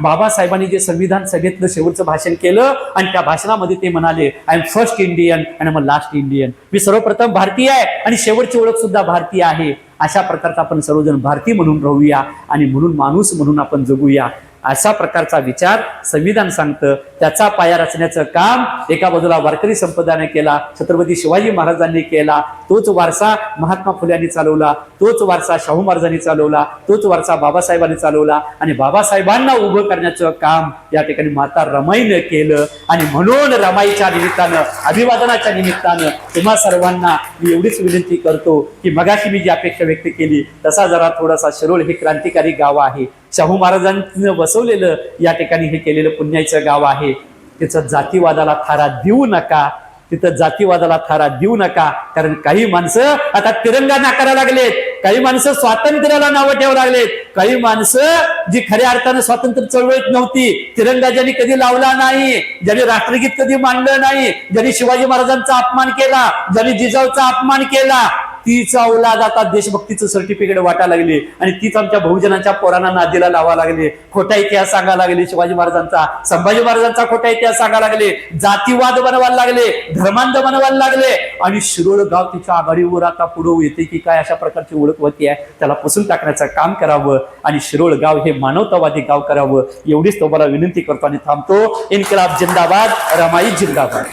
बाबासाहेबांनी जे संविधान सभेतलं शेवटचं भाषण केलं आणि त्या भाषणामध्ये ते म्हणाले, I am first Indian and I am last Indian. मी सर्वप्रथम भारतीय आहे आणि शेवटची ओळख सुद्धा भारतीय आहे. अशा प्रकारचा आपण सर्वजण भारतीय म्हणून राहूया आणि म्हणून माणूस म्हणून आपण जगूया. अशा प्रकारचा विचार संविधान सांगतं. त्याचा पाया रचण्याचं काम एका बाजूला वारकरी संप्रदायाने केला, छत्रपती शिवाजी महाराजांनी केला, तोच वारसा महात्मा फुल्यांनी चालवला, तोच वारसा शाहू महाराजांनी चालवला, तोच वारसा बाबासाहेबांनी चालवला. आणि बाबासाहेबांना उभं करण्याचं काम या ठिकाणी माता रमाईनं केलं. आणि म्हणून रमाईच्या निमित्तानं, अभिवादनाच्या निमित्तानं तुम्हा सर्वांना मी एवढीच विनंती करतो की मगाशी मी जी अपेक्षा व्यक्त केली तसा जरा थोडासा शिरोळ हे क्रांतिकारी गाव आहे, शाहू महाराजांनी बसवलेलं या ठिकाणी हे केलेलं पुण्याचं गाव आहे. त्याचं जातीवादाला थारा देऊ नका, तिथं जातीवादाला थारा देऊ नका. कारण काही माणसं आता तिरंगा नाकारायला लागलेत, काही माणसं स्वातंत्र्याला नावं ठेवायला लागलेत, काही माणसं जी खऱ्या अर्थानं स्वातंत्र्य चळवळीत नव्हती, तिरंगा ज्यांनी कधी लावला नाही, ज्यांनी राष्ट्रगीत कधी मांडलं नाही, ज्यांनी शिवाजी महाराजांचा अपमान केला, ज्यांनी जिजाऊचा अपमान केला, तीच औलाद आता देशभक्तीचं सर्टिफिकेट वाटायला लागले. आणि तीच आमच्या बहुजनांच्या पोरांना नादीला लावा लागले, खोटा इतिहास सांगायला लागले, शिवाजी महाराजांचा, संभाजी महाराजांचा खोटा इतिहास सांगायला लागले, जातीवाद बनवायला लागले, धर्मांध बनवायला लागले. आणि शिरोळ गाव तिच्या आघाडीवर आता पुढे येते की काय अशा प्रकारची ओळख होती आहे, त्याला पुसून टाकण्याचं काम करावं आणि शिरोळ गाव हे मानवतावादी गाव करावं. एवढीच तुम्हाला विनंती करतो आणि थांबतो. इन्कलाब जिंदाबाद, रमाई जिंदाबाद.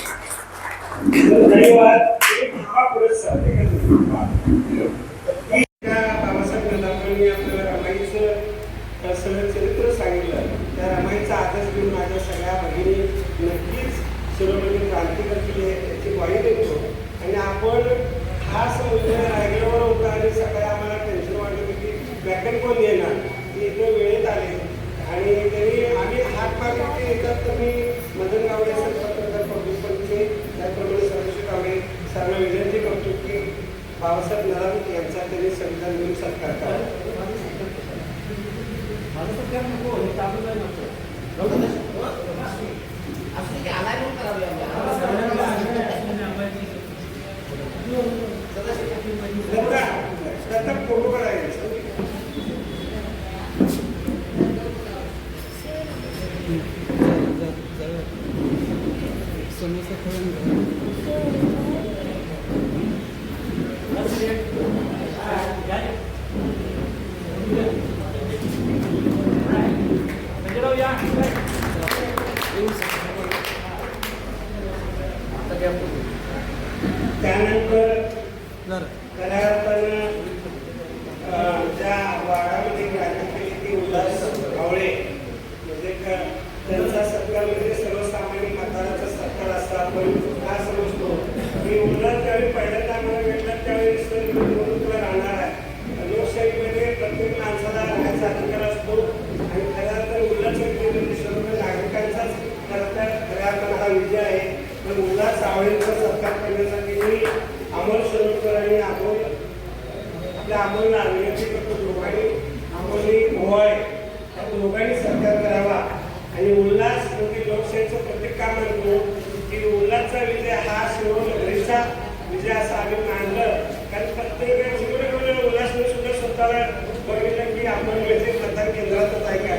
बाबासाहेब नदाफांनी आपल्याला रमाईचं सगळं चरित्र सांगितलं. त्या रमाईचा आदर्श घेऊन माझ्या सगळ्या भगिनी नक्कीच शिरोमणी क्रांती करतील याची ग्वाही देतो. आणि आपण खास म्हणजे रायगडावर होता आणि सकाळी आम्हाला टेन्शन वाटलं की व्याख्यान कोण येणार, की इथं वेळेत आले आणि त्यांनी आम्ही हात मारले की येतात. तर मी मदन गावडे सर पत्रकार पब्लिक पंचचे त्याप्रमाणे सर्वश्री गावडे सरांना विनंती करतो की बाबासाहेब नदाफ यांचा त्यांनी संविधान देऊन सत्कार करावा. फोटो काढायचा त्यानंतर खऱ्या अर्थानं ज्या वाडामध्ये क्रांती केली ती उल्हास त्यांचा सत्कार म्हणजे सर्वसामान्य मतदाराचा सत्कार असा आपण का समजतो. मी उल्हास ज्यावेळी पहिल्यांदा आम्हाला भेटला त्यावेळी सर निवडणुकीला राहणार आहे. लोकशाहीमध्ये प्रत्येक माणसाला राहण्याचा अधिकार असतो आणि खऱ्या तर उल्हास सर्व नागरिकांचाच खऱ्या अर्थानं हा विजय आहे. पण उल्हास सावळेंचा सत्कार करण्यासाठी मी अमोल सरोडकर आणि आपल्या अमोलला विनंती करतो दोघांनी अमोलनी ओवाळे या दोघांनी सत्कार करावा. आणि उल्हास म्हणजे लोकशाहीचं प्रत्येक काम म्हणतो की उल्हासचा विजय हा शिवनगरीचा विजय असं आम्ही मानलं. कारण प्रत्येक शिवनगर उल्हासने सुद्धा स्वतःला बघितलं की आपण म्हणजे मतदान केंद्रातच आहे काय.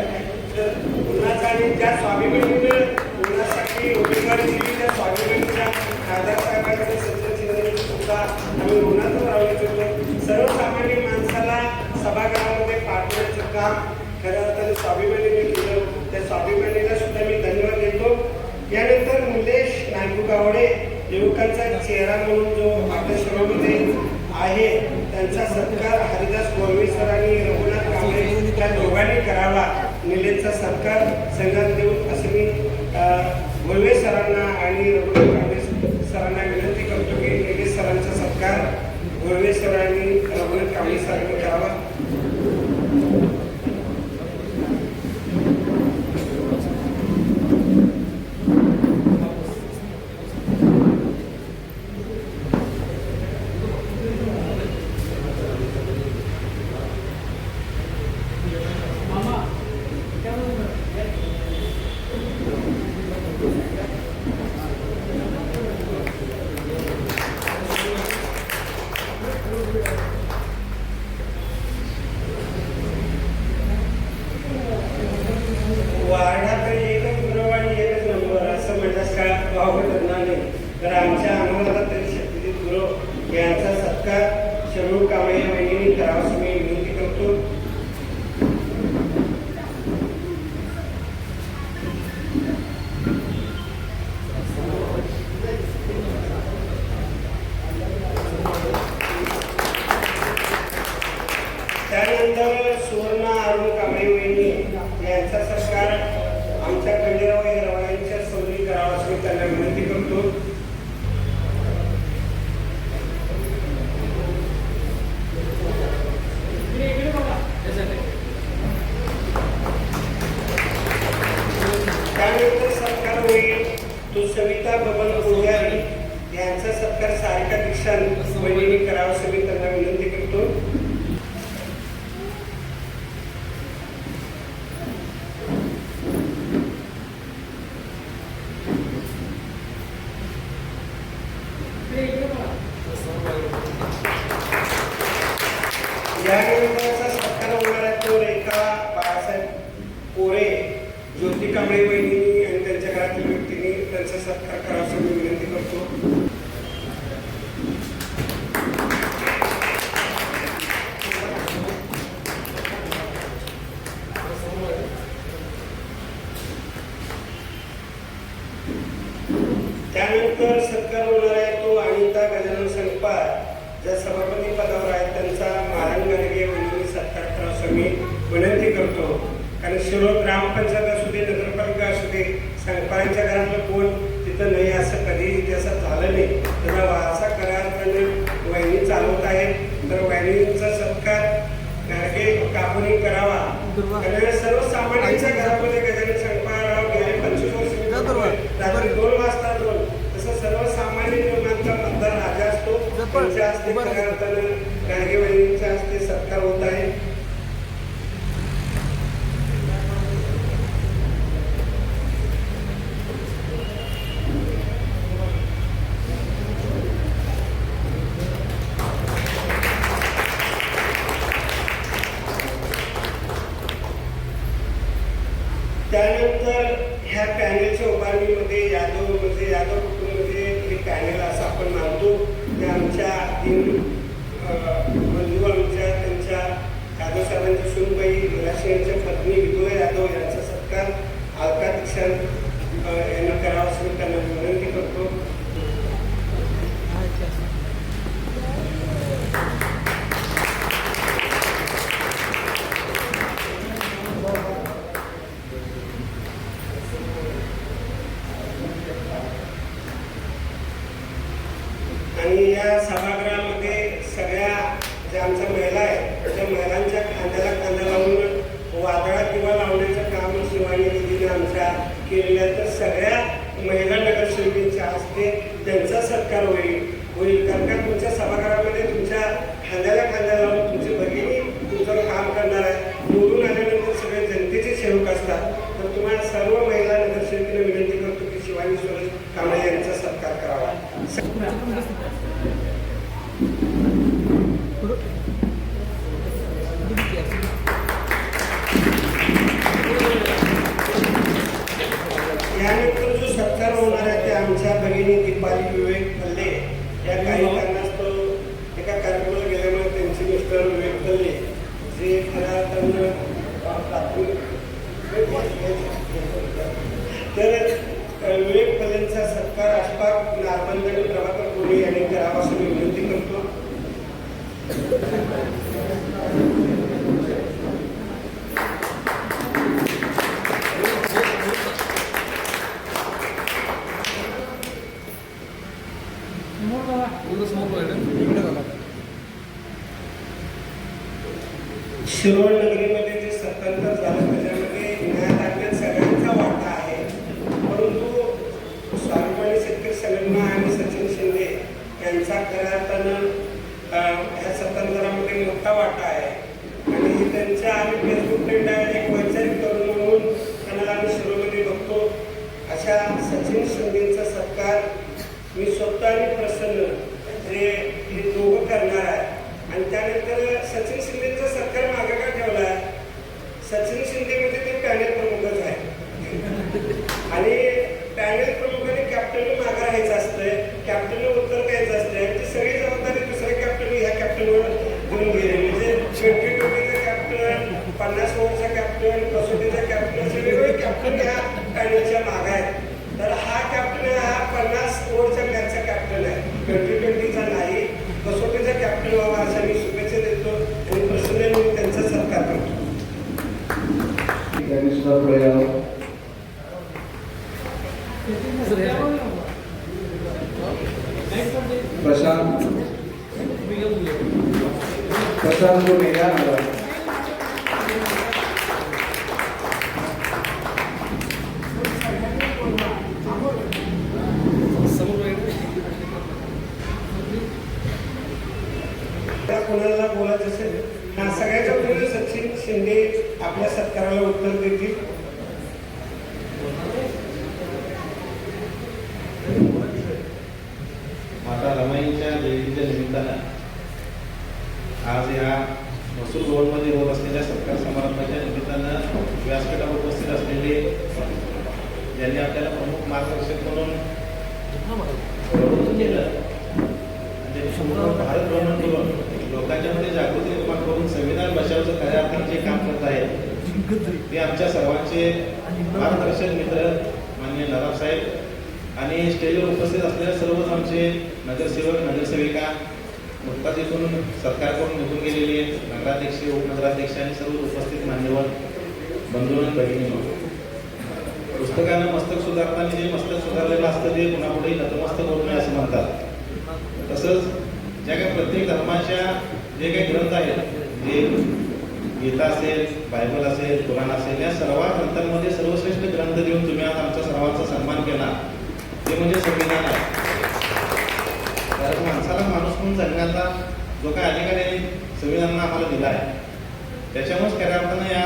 तर उल्हासाने ज्या स्वाभिमानीनं उल्हासाठी उमेदवारी दिली त्या स्वाभिमानीच्या दादासाहेबांचं सज्जन शिंदेची सुद्धा आम्ही उन्हातून राहू शकतो. सर्वसामान्य माणसाला सभागृहामध्ये पाठवण्याचं काम खऱ्या अर्थाने स्वाभिमानीने केलं. त्या स्वाभिमानीला सुद्धा मी धन्यवाद देतो. यानंतर निलेश नायकू गावडे युवकांचा चेहरा म्हणून जो आपल्या शहरामध्ये आहे त्यांचा सत्कार हरिदास गोळवे सर आणि रघुनाथ कांबळे त्या दोघांनी करावा. निलेशचा सत्कार संघात देऊन असे मी गोळवे सरांना आणि रघुनाथ कांबळे सरांना विनंती करतो की निलेश सरांचा सत्कार गोळवे सर आणि रघुनाथ कांबळे सरांनी करावा. वार्डात एकच गुरव आणि एकच नंबर असं म्हणण्यास काय वावगं ठरणार नाही. तर आमच्या आम्हाला तरी शक्तीजीत गुरव यांचा सत्कार शरूर कांबळे वहिनींनी करावा असं मी विनंती करतो. त्यानंतर सुवर्णा अरुण कांबळे वहिनी यांचा सत्कार आमच्या खंडेराव हिरवाळ्यांच्या सौरी करावा असं मी त्यांना विनंती करतो. त्यानंतर सत्कार होईल तो सविता बबन गोगारी यांचा सत्कार सारिका दीक्षांत वहिनींनी करावा असं मी त्यांना विनंती करतो. यानंतरचा सत्कार होणार आहे तो रेखा बाळासाहेब कोरे ज्योती कांबळे वहिनी आणि त्यांच्या घरातील व्यक्तींनी त्यांचा सत्कार करावा असं मी विनंती करतो. त्यानंतर सत्कार होणार आहे तो अनिता गजानन संकपाळ ज्या सभापती पदावर आहेत त्यांचा मारण गाडगे वहिनी सत्कार करावा असं मी विनंती करतो. कारण शिरोळ ग्रामपंचायत असू दे नगरपालिका असू दे संकपाळांच्या घरातलं कोण तिथं नाही असं कधी इतिहासात झालं नाही. त्याचा वारसा करार्थाने वहिनी चालवत आहेत. तर वहिनींचा सत्कार गाडगे कापणी करावा. कारण सर्वसामान्यांच्या घरामध्ये गजानन संकपाळराव गेले 25 वर्ष रात्री 2 वाजता तसं सर्वसामान्य लोकांचा मतदार राजा असतो. त्यांच्या हस्ते खऱ्या अर्थानं गाडगे वहिनींच्या हस्ते सत्कार होत आहे. त्यानंतर ह्या पॅनेलच्या उभारणीमध्ये यादव कुटुंबामध्ये हे पॅनेल असं आपण मानतो. ते आमच्या 3 बंधू आमच्या त्यांच्या आणि या सभागृहामध्ये सगळ्या ज्या आमच्या महिला आहेत त्या महिलांच्या खांद्याला खांदा लावून वादळा किंवा लावण्याचं काम शिवानी दिदीने आमच्या केलेलं आहे. तर सगळ्या महिला नगरसेवकींच्या हस्ते त्यांचा सत्कार होईल कारण का तुमच्या सभागृहामध्ये तुमच्या खांद्याला खांदा लावून तुमची भगिनी तुमचं काम करणार आहे. निवडून आल्यानंतर सगळे जनतेचे सेवक असतात. तर तुम्हाला सर्व महिला नगरसेवकीला विनंती करतो की शिवानी सुरेश कांबळे यांचा सत्कार करावा. यानंतर जो सत्कार होणार आहे ते आमच्या भगिनी दीपाली विवेक पल्ले या काही कारणास्तव एका कार्यक्रमाला गेल्यामुळे त्यांचे मिस्टर विवेक पल्ले जे खऱ्या अर्थानं तर विवेक पल्लेंचा सत्कार आसपास नारबंद प्रभाकर कोणी यांनी करावा असं मी विनंती करतो. शिरोळ नगरीमध्ये जे सत्तांतर झालं त्याच्यामध्ये न्यायदात्यात सगळ्यांचा वाटा आहे. परंतु स्वाभिमानी शेतकरी संघटना आणि सचिन शिंदे यांचा खऱ्या अर्थानं ह्या सत्तांतरामध्ये मोठा वाटा आहे. आणि त्यांच्या आम्ही फेसबुक फ्रेंड आहे एक वैचारिक तरुण म्हणून त्यांना आम्ही शिरोळमध्ये बघतो. अशा सचिन शिंदेचा सत्कार मी स्वतः आणि प्रसन्न जे हे दोघं करणार आहे. आणि त्यानंतर सचिन शिंदेचा सत्कार मागे का ठेवला आहे. सचिन शिंदे म्हणजे ते पॅनेल प्रमुखच आहे आणि पॅनेल प्रमुखाने कॅप्टनने मागे राहायचं असतंय, कॅप्टनने उत्तर द्यायचं असतंय. ती सगळी जबाबदारी दुसऱ्या कॅप्टन ह्या कॅप्टनवर घेऊन गेले. म्हणजे 2020चा कॅप्टन, 50 ओव्हरचा कॅप्टन, कसोटीचा कॅप्टन, वेगवेगळे कॅप्टन ह्या पॅनेलच्या मागे आहेत. तर हा कॅप्टन हा 50 ओव्हरच्या मॅचचा कॅप्टन आहे, 2020चा नाही. कसोटीचा कॅप्टन व्हावा अशा मी शुभेच्छा देतो आणि प्रसन्न मी त्यांचा सत्कार करतो. त्यांनी सुद्धा पुढे यावं. प्रशांत गोरे या नावावर. कोणाला बोलायचं असेल हा सगळ्याच्या पूर्वी सचिन शिंदे आपल्या सत्काराला उत्तर देतील. माता रमाईच्या जयंतीच्या निमित्तानं आज या महसूल रोडमध्ये होत असलेल्या सत्कार समारंभाच्या निमित्तानं व्यासपीठावर उपस्थित असलेले ज्यांनी आपल्याला प्रमुख मार्गदर्शक म्हणून प्रबोधन केलं आणि संपूर्ण भारत भ्रमण करून लोकांच्यामध्ये जागृती निर्माण करून संविधान बचावाचं खऱ्या अर्थाने जे काम करत आहेत ते आमच्या सर्वांचे मार्गदर्शक मित्र माननीय नवाब साहेब आणि स्टेजवर उपस्थित असलेल्या सर्वच आमचे नगरसेवक नगरसेविका नुकताच इथून सत्कार करून निघून गेलेले नगराध्यक्ष उपनगराध्यक्ष आणि सर्व उपस्थित मान्यवर बंधू आणि भगिनी. पुस्तकानं मस्तक सुधारताना जे मस्तक सुधारलेलं असतं ते पुन्हा पुढे नतमस्तक होत नाही असं म्हणतात. तसंच ज्या काही प्रत्येक धर्माच्या जे काही ग्रंथ आहेत जे गीता असेल, बायबल असेल, कुराण असेल, या सर्व ग्रंथांमध्ये सर्वश्रेष्ठ ग्रंथ देऊन तुम्ही आज आमच्या सर्वांचा सन्मान केला ते म्हणजे संविधान आहे. कारण माणसाला माणूस म्हणून जगण्याचा जो काही अधिकार आहे संविधानानं आम्हाला दिला आहे. त्याच्यामुळेच खऱ्या अर्थानं या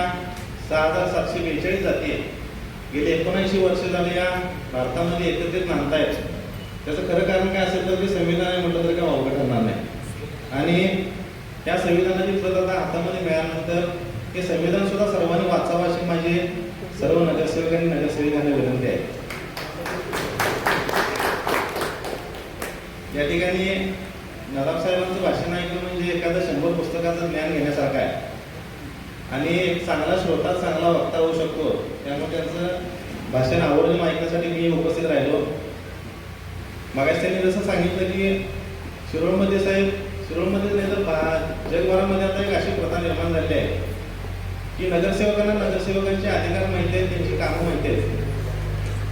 6742 जाती गेली 79 वर्ष झाली या भारतामध्ये एकत्रित नांदतायत. त्याचं खरं कारण काय असेल तर ते संविधान आहे म्हटलं तर काय अवघड ठरणार नाही. आणि त्या संविधानाची प्रत आता हातामध्ये मिळाल्यानंतर हे संविधान सुद्धा सर्वांनी वाचावं अशी माझी सर्व नगरसेवक आणि नगरसेविकांना विनंती आहे. या ठिकाणी नवाब साहेबांचं भाषण ऐकलं म्हणजे एखादं 100 पुस्तकाचं ज्ञान घेण्यासारखं आहे आणि एक चांगला श्रोता चांगला वक्ता होऊ शकतो. त्यामुळे त्यांचं भाषण आवर्जून ऐकण्यासाठी मी उपस्थित राहिलो. मागास त्यांनी जसं सांगितलं की शिरोळमध्ये शिरोळमध्ये नाही तर जगभरामध्ये आता एक अशी प्रथा निर्माण झाली आहे की नगरसेवकांना नगरसेवकांचे अधिकार माहिती आहेत, त्यांची कामं माहिती आहेत.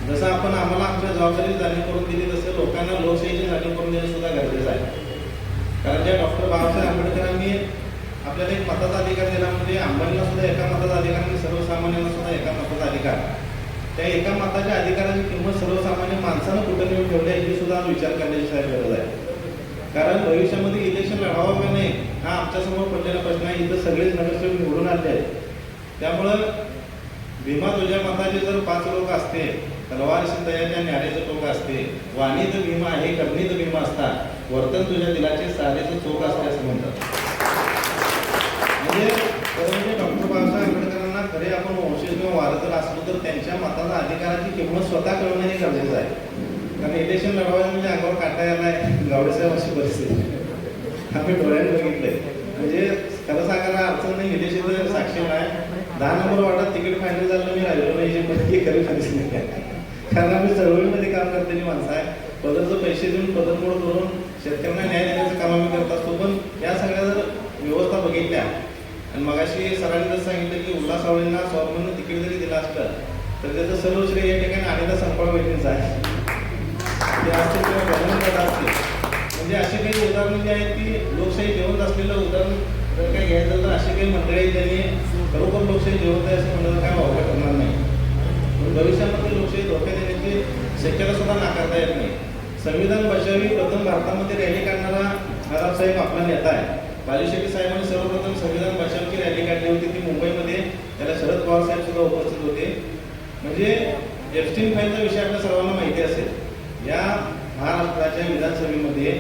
जसं आपण आम्हाला आमच्या जबाबदारी जाणीव करून दिली तसं लोकांना लोकशाहीची जाणीव करून देणं सुद्धा गरजेचं आहे. कारण ज्या डॉक्टर बाबासाहेब आंबेडकरांनी आपल्याला एक मताचा अधिकार दिला, म्हणजे अंबानीला सुद्धा एका मताचा अधिकार आणि सर्वसामान्यांना सुद्धा एका मताचा अधिकार. त्या एका मताच्या अधिकाराची किंमत सर्वसामान्य माणसानं कुठं नेऊन ठेवली आहे, ही सुद्धा आज विचार करण्याची साहेब गरज आहे. कारण भविष्यामध्ये इलेक्शन लढावं का नाही हा आमच्यासमोर पडलेला प्रश्न आहे. इथं सगळेच नगरसेवक निवडून आले आहेत. त्यामुळं भीमा तुझ्या मताचे जर 5 लोक असते, तलवार तयाच्या न्याऱ्याचं टोक असते, वाणीत भीमा आहे करणीत भीमा असतात, वर्तन तुझ्या दिलाचे सारेचं चोख असते असं म्हणतात. म्हणजे डॉक्टर बाबासाहेब आंबेडकरांना खरे आपण वंशज किंवा वारकरी असलो तर त्यांच्या मताचा अधिकाराची किंमत स्वतः कळणं हे गरजेचं आहे. कारण इलेक्शन लढवायला म्हणजे अंगावर काटा यायला गावडेसाहेब अशी परिस्थिती आम्ही डोळ्याने बघितलंय. म्हणजे खरं सांगायला अडचण नाही, निलेश साक्षी आहे. 10 नंबर वार्डात तिकीट फायनल झालं मी राहिलो नाही, ही पत्ती खरी परिस्थिती आहे. कारण आम्ही चळवळीमध्ये काम करतेली माणसं आहे. पदरचं पैसे देऊन पदरमोड करून शेतकऱ्यांना न्याय देण्याचं काम आम्ही करत असतो. पण या सगळ्या जर व्यवस्था बघितल्या आणि मगाशी सरांनी जर सांगितलं की उल्हास आवळींना स्वप्न तिकीट जरी दिलं असतं तर त्याचं सर्व श्रेय या ठिकाणी अनेकदा संपळ वैद्यांचं आहे. ते असते किंवा गव्हर्नमेंट असते. म्हणजे अशी काही उदाहरणं जी आहेत ती लोकशाही जिवंत असलेलं उदाहरण जर काही घ्यायचं तर अशी काही मंडळी आहेत त्यांनी खरोखर लोकशाही जिवंत आहे असं म्हणलं तर काय वावगा करणार नाही. पण भविष्यामध्ये लोकशाही धोका देण्याची शक्यता सुद्धा नाकारता येत नाही. संविधान बचावी प्रथम भारतामध्ये रॅली काढणारा नानासाहेब आपला नेता आहे. बाजीशेट्टी साहेबांनी सर्वप्रथम संविधान बचावची रॅली काढली होती ती मुंबईमध्ये. त्याला शरद पवार साहेब सुद्धा उपस्थित होते. म्हणजे एप्स्टीन फाईलचा विषय आपल्या सर्वांना माहिती असेल. या महाराष्ट्राच्या विधानसभेमध्ये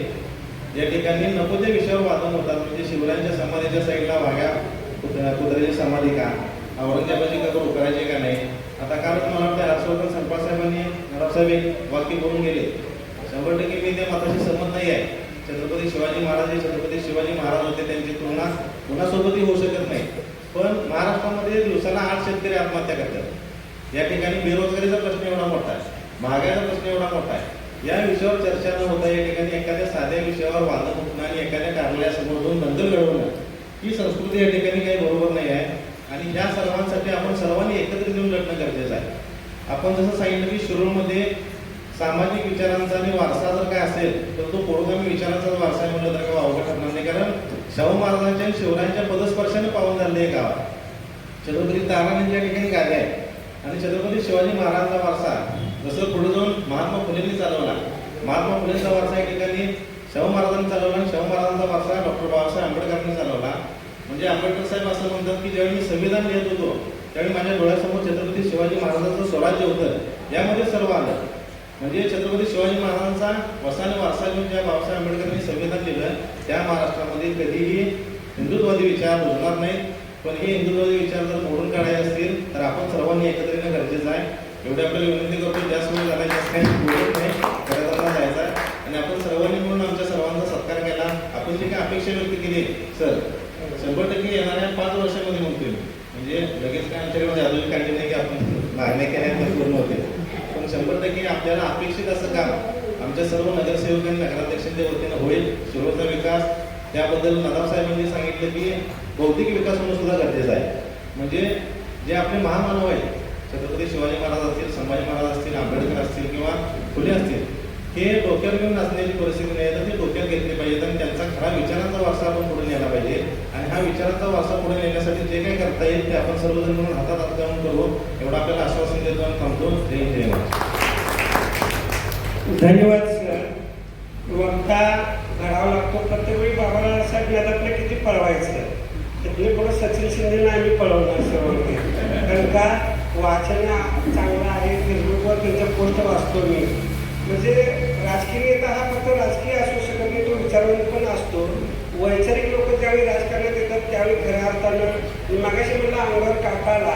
या ठिकाणी नको त्या विषयावर वादन होतात. म्हणजे शिवरायांच्या समाधीच्या साईडला वाघ्या कुत्र्याची समाधी का, औरंगजेबाची का करू करायची का नाही. आता कालच मला वाटतं हर्षवर्धन संपाळ साहेबांनी नवाबसाहेब एक वाक्य बोलून गेले. 100% मी त्या मताशी सहमत नाही आहे. छत्रपती शिवाजी महाराज हे छत्रपती शिवाजी महाराज होते, त्यांची तुलना कोणासोबतही होऊ शकत नाही. पण महाराष्ट्रामध्ये दिवसाला 8 शेतकरी आत्महत्या करतात. या ठिकाणी बेरोजगारीचा प्रश्न एवढा मोठा आहे, महागाईचा प्रश्न एवढा मोठा आहे. या विषयावर चर्चा न होता या ठिकाणी एखाद्या साध्या विषयावर वादन होणं आणि एखाद्या कार्यालयासमोर जाऊन दंगल घडवणं ही संस्कृती या ठिकाणी काही बरोबर नाही आहे. आणि या सर्वांसाठी आपण सर्वांनी एकत्र येऊन लढणं गरजेचं आहे. आपण जसं सांगितलं की शिरूरमध्ये सामाजिक विचारांचा आणि वारसा जर काय असेल तर तो पुरोगामी विचारांचा वारसा आहे म्हणलं तर काय अवघड ठरणार नाही. कारण शाहू महाराजांच्या आणि शिवरायांच्या पदस्पर्शाने पावन झाले हे गाव. छत्रपती तारांची या ठिकाणी गादी आहे आणि छत्रपती शिवाजी महाराजांचा वारसा जसं पुढे जाऊन महात्मा फुलेंनी चालवला, महात्मा फुलेंचा वारसा या ठिकाणी शाहू महाराजांनी चालवला आणि शाहू महाराजांचा वारसा डॉक्टर बाबासाहेब आंबेडकरांनी चालवला. म्हणजे आंबेडकर साहेब असं म्हणतात की ज्यावेळी मी संविधान लिहित होतो त्यावेळी माझ्या डोळ्यासमोर छत्रपती शिवाजी महाराजांचं स्वराज्य होतं. यामध्ये सर्व आलं. म्हणजे छत्रपती शिवाजी महाराजांचा वसाने वारसा घेऊन ज्या बाबासाहेब आंबेडकरांनी संविधान लिहिलं त्या महाराष्ट्रामध्ये कधीही हिंदुत्ववादी विचार रुजणार नाहीत. पण हे हिंदुत्ववादी विचार जर मोडून काढायचे असतील तर आपण सर्वांनी एकत्र येणं गरजेचं आहे. एवढी आपल्याला विनंती करतो. जास्त वेळ झाला जास्त काही बोलत नाही, घरात जायचं आहे आणि आपण सर्वांनी मिळून आमच्या सर्वांचा सत्कार केला. आपण जी काही अपेक्षा व्यक्त केली सर 100% येणाऱ्या 5 वर्षामध्ये म्हणतोय म्हणजे लगेच काय आमच्याकडे अजून काढली नाही की आपण मागण्या केल्या तर पूर्ण होते. पण 100% आपल्याला अपेक्षित असं काम आमच्या सर्व नगरसेवकांनी नगराध्यक्षांच्या वतीनं होईल. शिरूरचा विकास त्याबद्दल नदाबसाहेबांनी सांगितलं की भौतिक विकास होणं सुद्धा गरजेचं आहे. म्हणजे जे आपले महामानव आहेत छत्रपती शिवाजी महाराज असतील, संभाजी महाराज असतील, आंबेडकर असतील किंवा फुले असतील, हे डोक्यावर घेऊन असण्याची परिस्थिती नाही तर ते डोक्यात घेतले पाहिजेत आणि त्यांचा खरा विचारांचा वारसा आपण पुढे नेला पाहिजे. आणि हा विचारांचा वारसा पुढे नेण्यासाठी जे काही करता येईल ते आपण सर्वजण म्हणून हातात हात घालून करू एवढं आपल्याला आश्वासन देतो आणि थांबतो. जय हिंद, जय महाराष्ट्र. धन्यवाद सर. वक्ता घडावा लागतो. प्रत्येक वेळी बाबाला साहेब यादातलं किती पळवायचं तर पुढं सचिन शिंदेना आम्ही पळवणार सर्व. कारण का वाचन चांगलं आहे. फेसबुकवर त्यांच्या पोस्ट वाचतो मी. म्हणजे राजकीय नेता हा फक्त राजकीय असू शकत नाही, तो विचारवंत पण असतो. वैचारिक लोक ज्यावेळी राजकारणात येतात त्यावेळी खऱ्या अर्थानं मागाशी म्हणलं अंगावर काटा आला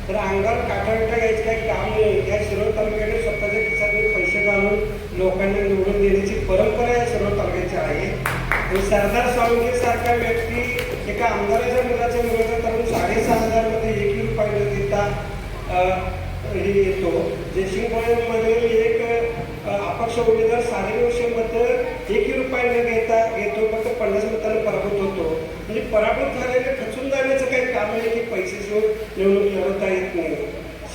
तर अंगावर काटा घ्यायचं काही काम नाही. या शिरोळ तालुक्याने स्वतःच्या खिशातून पैसे घालून लोकांना निवडून देण्याची परंपरा या शिरोळ तालुक्याची आहे. आणि सरदार सावंतसारखा व्यक्ती एका आमदाराच्या मुलाच्या मुलाचा तरुण 6,500 मध्ये 1 रुपया न देता हे येतो. जयसिंगपुरामध्ये एक अपक्ष उमेदवार 9.5 मतं 1 रुपया न घेतो फक्त 50 मतांना पराभूत होतो. म्हणजे पराभूत झालेले खचून जाण्याचं काही काम नाही की पैसे निवडणूक लढवता येत नाही.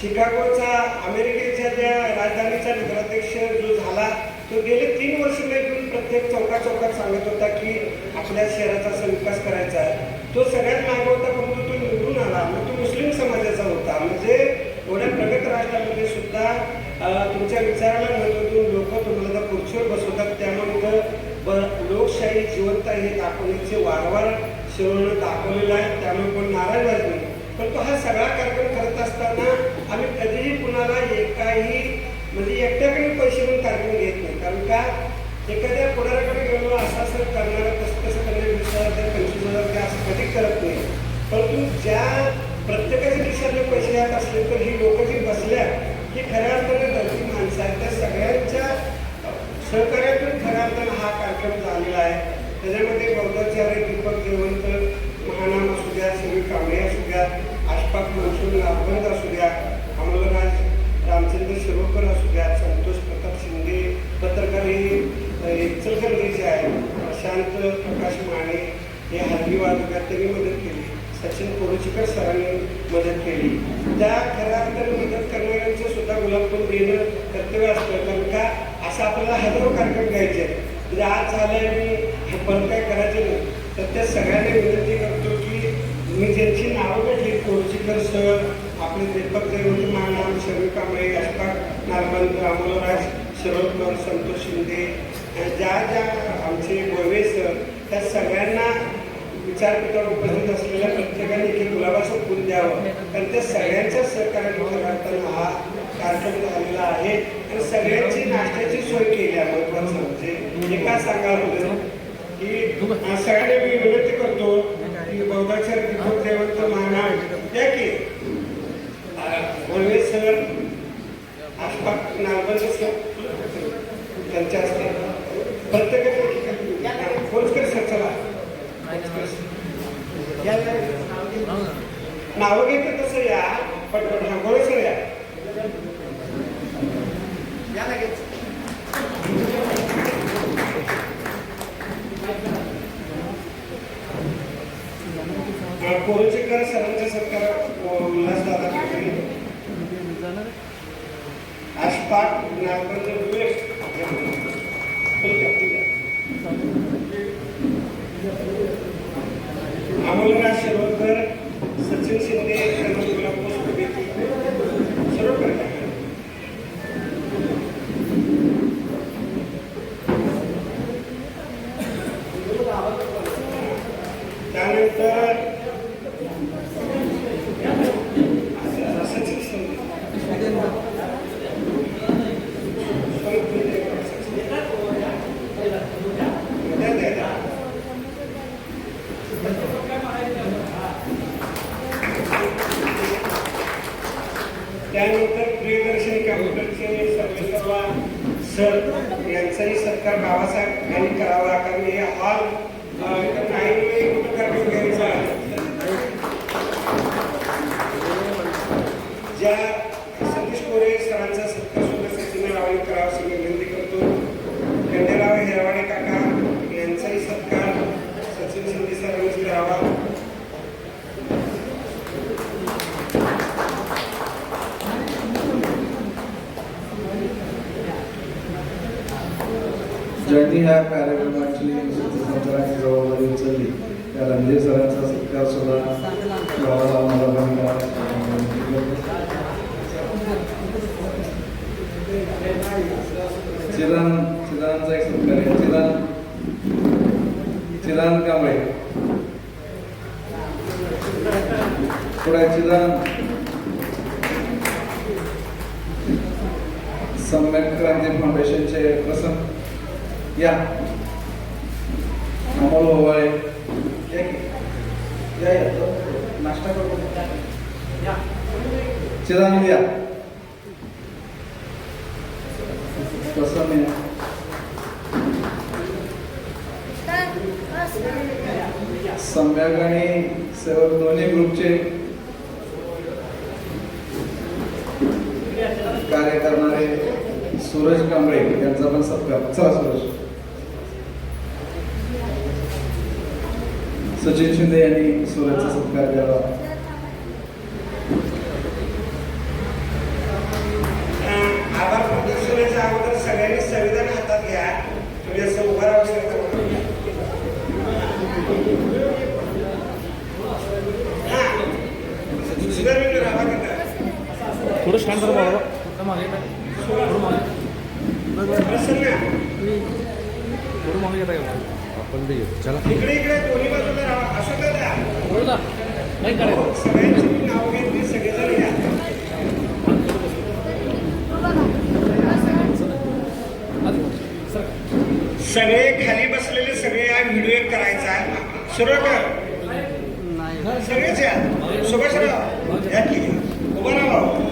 शिकागोचा अमेरिकेच्या ज्या राजधानीचा नगराध्यक्ष जो झाला तो गेले 3 वर्ष घेऊन प्रत्येक चौकात सांगत होता की आपल्या शहराचा असा विकास करायचा आहे. तो सगळ्यात मागे होता, परंतु तो निवडून आला. मग तो मुस्लिम समाजाचा होता. म्हणजे एवढ्या प्रगत राष्ट्रामध्ये सुद्धा तुमच्या विचाराला महत्त्व देऊन लोक तुम्हाला खुर्चीवर बसवतात. त्यामुळे इथं लोकशाही जिवंत आहे हे दाखवण्याचे वारंवार शिवणं दाखवलेलं आहे. त्यामुळे कोण नाराज नाही. पण तो हा सगळा कार्यक्रम करत असताना आम्ही कधीही कुणाला एकाही म्हणजे एकट्याकडे पैसे देऊन कार्यक्रम घेत नाही. कारण का एखाद्या पुढाऱ्याकडे गेलो असं करणारं कसं करणार 20,000 25,000 ते असं कधी करत नाही. परंतु ज्या प्रत्येकाच्या खिशातले पैसे येत असले तर ही लोक जी बसल्या ही खऱ्या अर्थाने धरती माणसं आहेत. त्या सगळ्यांच्या सहकार्यातून खऱ्या अर्थानं हा कार्यक्रम झालेला आहे. त्याच्यामध्ये बौद्धाचार्य दीपक जयवंत महानाम असू द्या, समीर कांबळे असू द्या, आशफाक मनसूर नागबंद असू द्या, अमलराज रामचंद्र शिरोकर असू द्या, संतोष प्रताप शिंदे पत्रकार हे इचलकरंजीचे आहेत, प्रशांत प्रकाश माने हे हलगी वादकात त्यांनी मदत केली, सचिन कोरुचकर सरांनी मदत केली. त्या खऱ्या अर्थाने मदत करणाऱ्यांचं सुद्धा गुलाबपूर देणं कर्तव्य असतं. कारण का असं आपल्याला हजारो कार्यक्रम घ्यायचे आहेत. म्हणजे आज झालं आणि हे परत काय करायचं नाही. तर त्या सगळ्यांना विनंती करतो की मी ज्यांची नावं घेतली कोरुचकर सर, आपले दीपक जयवंत महानाम, शमी कांबळे, अशफाक नागबंद, अमलराज शिरोडकर, संतोष शिंदे, ज्या आमचे गोवे सर, त्या सगळ्यांना विचारपीठावर उपस्थित असलेल्या प्रत्येकाने एक गुलाबाचं फुल द्यावं. कारण त्या सगळ्यांच्या सहकार्याने हा कार्यक्रम झालेला आहे. आणि सगळ्यांची नाश्त्याची सोय केली आहे. महत्वाचं म्हणजे हे काय सांगायला होतं की सगळ्यांना मी विनंती करतो की बौद्धाचार्य दीपक जयवंत महानाम द्या की गोवे सर, आशफाक नागबंद सर त्यांच्या हस्ते प्रत्येकाने खोजकर सर चला नावं घेतं तसं या पटपट हा गोळे सर या लगेच. कोरुचकर सरांच्या सत्कार उल्हासदादा ठाकरे, आशफाक नागबंद अमोलराज शिरोडकर, सचिन शिंदे, शिरोडकर त्यानंतर सचिन शिंदे त्यानंतर प्रियदर्शनी कॅम्प्युटरचे सर्वेसर्वा सर यांचाही सत्कार बाबासाहेब यांनी करावा. कारण हे हॉल काही कुठं कार्यक्रम घ्यायचा ज्या सतीश कोरे सरांचा सत्कार सुद्धा सचिन रावांनी करावा अशी मी विनंती करतो. खंडेराव हिरवाडे काका यांचाही सत्कार सचिन शिंदे सरांनी करावा. ज्यांनी ह्या कार्यक्रमाची जबाबदारी उचलली त्या रणधीर सरांचा सत्कार सुद्धा चिदानंदचा एक सत्कार आहे. चिदानंद कांबळे पुढे चिदानंद सम्यक क्रांती फाउंडेशनचे प्रसन्न या अमोल ओवाळे या नाश्ता करतो चिदानंद या प्रसन्न सम्यक आणि सेवक दोन्ही ग्रुपचे कार्य करणारे सूरज कांबळे यांचा पण सत्कार. चला सूरज. सचिन शिंदे यांनी सूरजचा सत्कार केला. आभार प्रदर्शनाच्या अगोदर सगळ्यांनी संविधान हातात घ्या. तुम्ही असं उभा राहू थोडं स्टँड करा बाबा थोडं मागे थोडं मागे थोडं मागे येत आहे आपण ते चला इकडे इकडे दोन्ही बाजूला राहा असं का द्या बोला नाही करायचं सगळ्यांची नाव घेतली सगळेजण या सगळे खाली बसलेले सगळे या व्हिडिओ करायचा सुरू कर सगळेच या सुभाषराव या की उभा राहा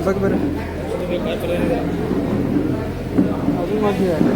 बघ बरं काय करायचं अजून मागे आहे